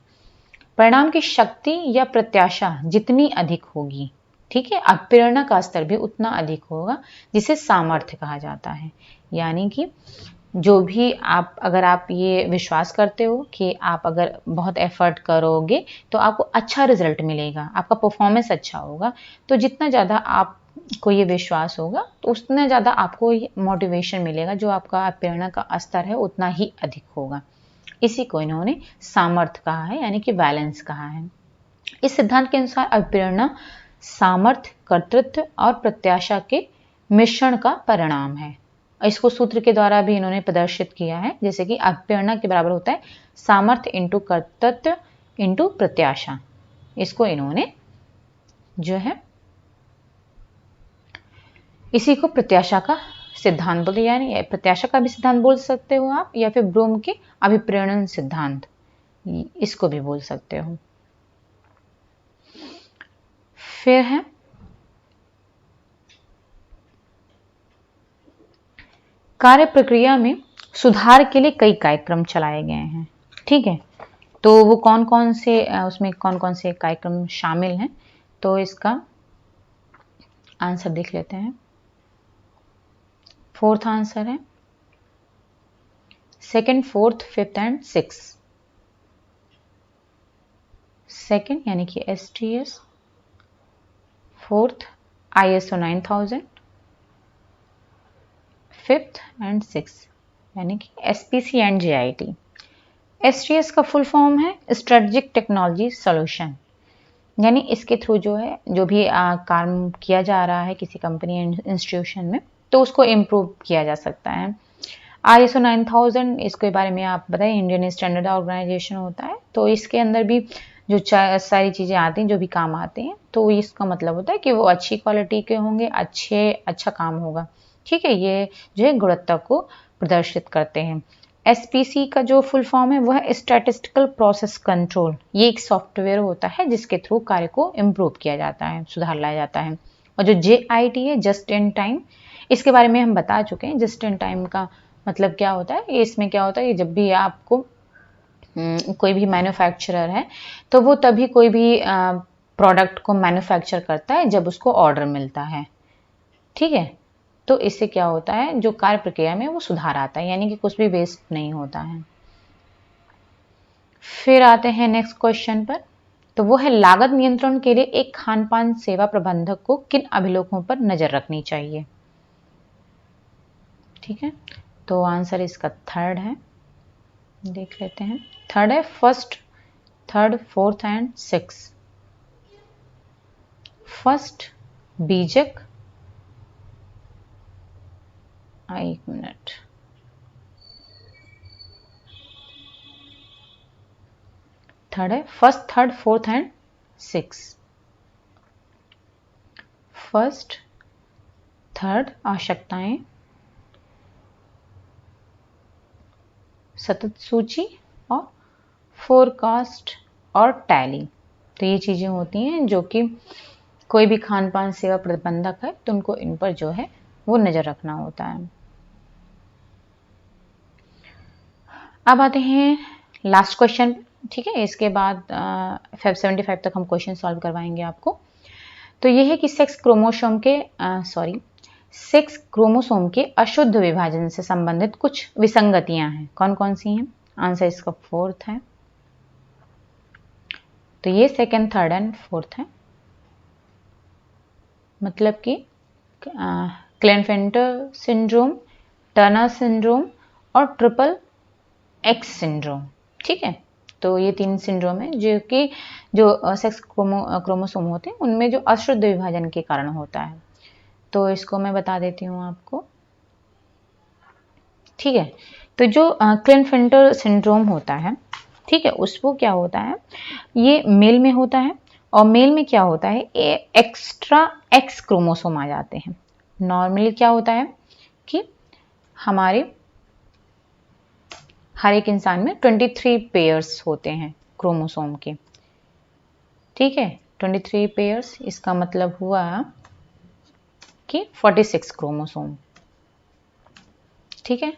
परिणाम की शक्ति या प्रत्याशा जितनी अधिक होगी, ठीक है, अब प्रेरणा का स्तर भी उतना अधिक होगा, जिसे सामर्थ्य कहा जाता है। यानी कि जो भी अगर आप ये विश्वास करते हो कि आप अगर बहुत एफर्ट करोगे तो आपको अच्छा रिजल्ट मिलेगा, आपका परफॉर्मेंस अच्छा होगा, तो जितना ज़्यादा आपको ये विश्वास होगा तो उतना ज़्यादा आपको मोटिवेशन मिलेगा, जो आपका प्रेरणा का स्तर है उतना ही अधिक होगा। इसी को इन्होंने सामर्थ्य कहा है, यानी कि बैलेंस कहा है। इस सिद्धांत के अनुसार अभिप्रेरणा सामर्थ्य, कर्तृत्व और प्रत्याशा के मिश्रण का परिणाम है। इसको सूत्र के द्वारा भी इन्होंने प्रदर्शित किया है, जैसे कि अभिप्रेरणा के बराबर होता है सामर्थ्य इंटू कर्तृत्व इंटू प्रत्याशा। इसको इन्होंने जो है इसी को प्रत्याशा का सिद्धांत बोलते, यानी प्रत्याशा का भी सिद्धांत बोल सकते हो आप, या फिर ब्रूम के अभिप्रेरण सिद्धांत इसको भी बोल सकते हो। फिर है कार्य प्रक्रिया में सुधार के लिए कई कार्यक्रम चलाए गए हैं, ठीक है। तो वो कौन कौन से उसमें कौन कौन से कार्यक्रम शामिल हैं, तो इसका आंसर देख लेते हैं। फोर्थ आंसर है second, fourth, fifth and six. Second यानी कि STS, fourth ISO 9000, fifth and six यानी कि SPC एंड JIT। STS का फुल फॉर्म है स्ट्रेटेजिक टेक्नोलॉजी सॉल्यूशन, यानी इसके थ्रू जो है जो भी काम किया जा रहा है किसी कंपनी इंस्टीट्यूशन में, तो उसको इम्प्रूव किया जा सकता है। ISO 9000 इसके बारे में आप बताइए, इंडियन स्टैंडर्ड ऑर्गेनाइजेशन होता है, तो इसके अंदर भी जो सारी चीज़ें आती हैं, जो भी काम आते हैं, तो इसका मतलब होता है कि वो अच्छी क्वालिटी के होंगे, अच्छा काम होगा। ठीक है, ये जो है गुणवत्ता को प्रदर्शित करते हैं। SPC का जो फुल फॉर्म है वो है स्टैटिस्टिकल प्रोसेस कंट्रोल। ये एक सॉफ्टवेयर होता है जिसके थ्रू कार्य को इम्प्रूव किया जाता है, सुधार लाया जाता है। और जो JIT है, जस्ट इन टाइम, इसके बारे में हम बता चुके हैं। जस्ट इन टाइम का मतलब क्या होता है, इसमें क्या होता है कि जब भी आपको कोई भी मैन्युफैक्चरर है तो वो तभी कोई भी प्रोडक्ट को मैन्युफैक्चर करता है जब उसको ऑर्डर मिलता है। ठीक है, तो इससे क्या होता है, जो कार्य प्रक्रिया में वो सुधार आता है, यानी कि कुछ भी वेस्ट नहीं होता है। फिर आते हैं नेक्स्ट क्वेश्चन पर, तो वो है लागत नियंत्रण के लिए एक खान पान सेवा प्रबंधक को किन अभिलेखों पर नजर रखनी चाहिए। ठीक है, तो आंसर इसका थर्ड है, देख लेते हैं। थर्ड है first, third, fourth and six. First बीजक, एक मिनट, थर्ड है first, third, fourth and six. First, third आवश्यकताएं, सतत सूची और फोरकास्ट और टैली। तो ये चीजें होती हैं जो कि कोई भी खान पान सेवा प्रबंधक है तो उनको इन पर जो है वो नजर रखना होता है। अब आते हैं लास्ट क्वेश्चन। ठीक है, इसके बाद 75 तक हम क्वेश्चन सॉल्व करवाएंगे आपको। तो ये है कि सेक्स क्रोमोसोम के अशुद्ध विभाजन से संबंधित कुछ विसंगतियां हैं। कौन कौन सी हैं? आंसर इसका फोर्थ है। तो ये सेकंड, थर्ड एंड फोर्थ है, मतलब कि क्लेनफेल्टर सिंड्रोम, टर्नर सिंड्रोम और ट्रिपल एक्स सिंड्रोम। ठीक है, तो ये 3 सिंड्रोम है जो कि जो सेक्स क्रोमोसोम होते हैं उनमें जो अशुद्ध विभाजन के कारण होता है। तो इसको मैं बता देती हूँ आपको। ठीक है, तो जो क्लेनफेल्टर सिंड्रोम होता है, ठीक है, उसको क्या होता है, ये मेल में होता है। और मेल में क्या होता है, एक्स्ट्रा एक्स क्रोमोसोम आ जाते हैं। नॉर्मली क्या होता है कि हमारे हर एक इंसान में 23 पेयर्स होते हैं क्रोमोसोम के। ठीक है, 23 पेयर्स, इसका मतलब हुआ कि 46 क्रोमोसोम। ठीक है,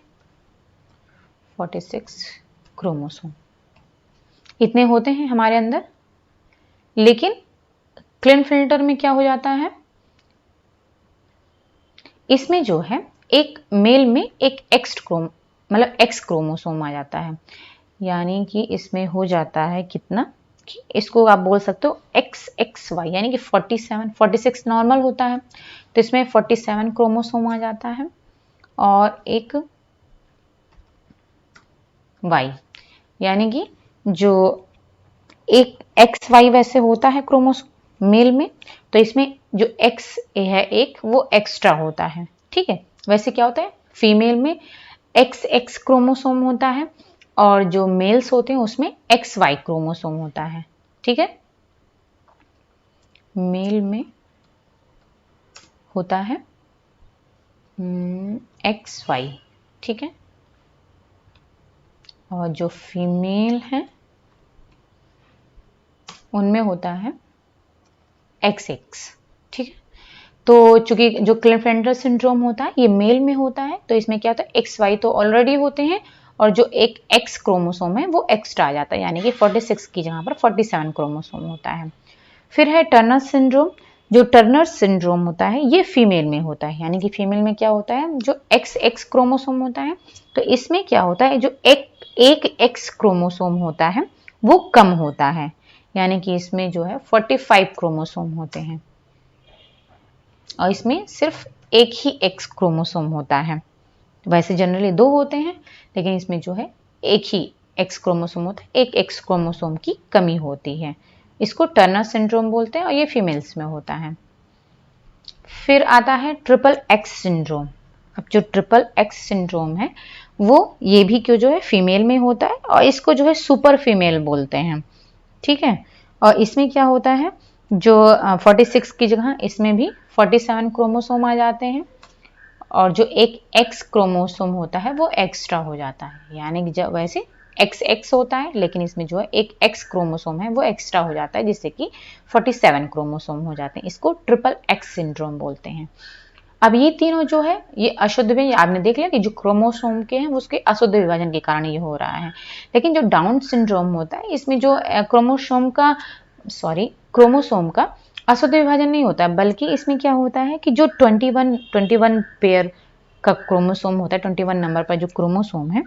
46 क्रोमोसोम इतने होते हैं हमारे अंदर। लेकिन क्लेनफेल्टर में क्या हो जाता है, इसमें जो है एक मेल में एक एक्स क्रोमोसोम आ जाता है। यानी कि इसमें हो जाता है कितना, कि इसको आप बोल सकते हो XXY, यानी कि 46 नॉर्मल होता है, तो इसमें 47 क्रोमोसोम आ जाता है और एक Y, यानी कि जो एक XY वैसे होता है क्रोमोसोम मेल में, तो इसमें जो X है एक, वो एक्स्ट्रा होता है। ठीक है, वैसे क्या होता है, फीमेल में XX क्रोमोसोम होता है और जो मेल्स होते हैं उसमें XY क्रोमोसोम होता है। ठीक है, मेल में होता है XY, ठीक है, और जो फीमेल है उनमें होता है XX। ठीक है, तो चूंकि जो क्लेनफेल्टर सिंड्रोम होता है ये मेल में होता है, तो इसमें क्या होता है, XY तो ऑलरेडी होते हैं और जो एक X क्रोमोसोम है वो एक्स्ट्रा आ जाता है, यानी कि 46 की जगह पर 47 क्रोमोसोम होता है। फिर है टर्नर सिंड्रोम। जो टर्नर सिंड्रोम होता है ये फीमेल में होता है, यानी कि फीमेल में क्या होता है, जो XX क्रोमोसोम होता है, तो इसमें क्या होता है, जो एक X क्रोमोसोम होता है वो कम होता है, यानी कि इसमें जो है 45 क्रोमोसोम होते हैं और इसमें सिर्फ एक ही X क्रोमोसोम होता है। वैसे जनरली 2 होते हैं, लेकिन इसमें जो है एक ही X क्रोमोसोम होता है, एक X क्रोमोसोम की कमी होती है। इसको टर्नर सिंड्रोम बोलते हैं और ये फीमेल्स में होता है। फिर आता है ट्रिपल एक्स सिंड्रोम। अब जो ट्रिपल एक्स सिंड्रोम है वो ये भी क्यों जो है फीमेल में होता है और इसको जो है सुपर फीमेल बोलते हैं। ठीक है, और इसमें क्या होता है, जो 46 की जगह इसमें भी 47 क्रोमोसोम आ जाते हैं, और जो एक एक्स क्रोमोसोम होता है वो एक्स्ट्रा हो जाता है। यानी कि जब वैसे एक्स एक्स होता है, लेकिन इसमें जो है एक एक्स क्रोमोसोम है वो एक्स्ट्रा हो जाता है, जिससे कि 47 क्रोमोसोम हो जाते हैं। इसको ट्रिपल एक्स सिंड्रोम बोलते हैं। अब ये तीनों जो है ये अशुद्ध में, आपने देख लिया कि जो क्रोमोसोम के हैं उसके अशुद्ध विभाजन के कारण ये हो रहा है। लेकिन जो डाउन सिंड्रोम होता है इसमें जो क्रोमोसोम का अशुद्ध विभाजन नहीं होता, बल्कि इसमें क्या होता है कि जो 21 पेयर का क्रोमोसोम होता है, 21 नंबर पर जो क्रोमोसोम है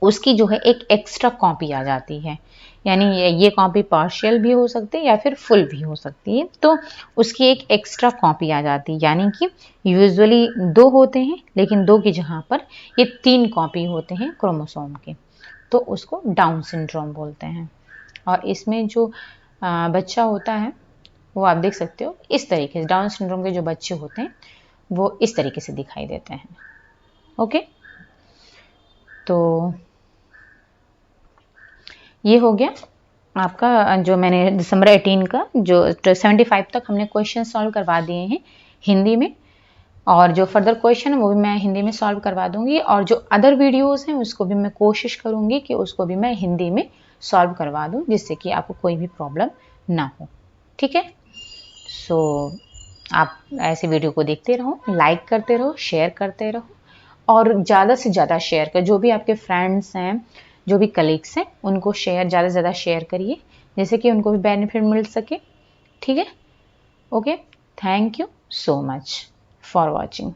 उसकी जो है एक एक्स्ट्रा कॉपी आ जाती है। यानी ये कॉपी पार्शियल भी हो सकती है या फिर फुल भी हो सकती है, तो उसकी एक एक्स्ट्रा कॉपी आ जाती है। यानी कि यूजुअली 2 होते हैं, लेकिन 2 की जगह पर ये 3 कॉपी होते हैं क्रोमोसोम के, तो उसको डाउन सिंड्रोम बोलते हैं। और इसमें जो बच्चा होता है वो आप देख सकते हो इस तरीके से, डाउन सिंड्रोम के जो बच्चे होते हैं वो इस तरीके से दिखाई देते हैं। ओके, तो ये हो गया आपका, जो मैंने दिसंबर 18 का जो 75 तक हमने क्वेश्चन सॉल्व करवा दिए हैं हिंदी में, और जो फर्दर क्वेश्चन है वो भी मैं हिंदी में सॉल्व करवा दूंगी, और जो अदर वीडियोस हैं उसको भी मैं कोशिश करूंगी कि उसको भी मैं हिंदी में सॉल्व करवा दूं, जिससे कि आपको कोई भी प्रॉब्लम ना हो। ठीक है, सो आप ऐसे वीडियो को देखते रहो, लाइक करते रहो, शेयर करते रहो, और ज़्यादा से ज़्यादा शेयर कर, जो भी आपके फ्रेंड्स हैं, जो भी कलीग्स हैं, उनको ज़्यादा से ज़्यादा शेयर करिए, जैसे कि उनको भी बेनिफिट मिल सके। ठीक है, okay, thank you so much for watching.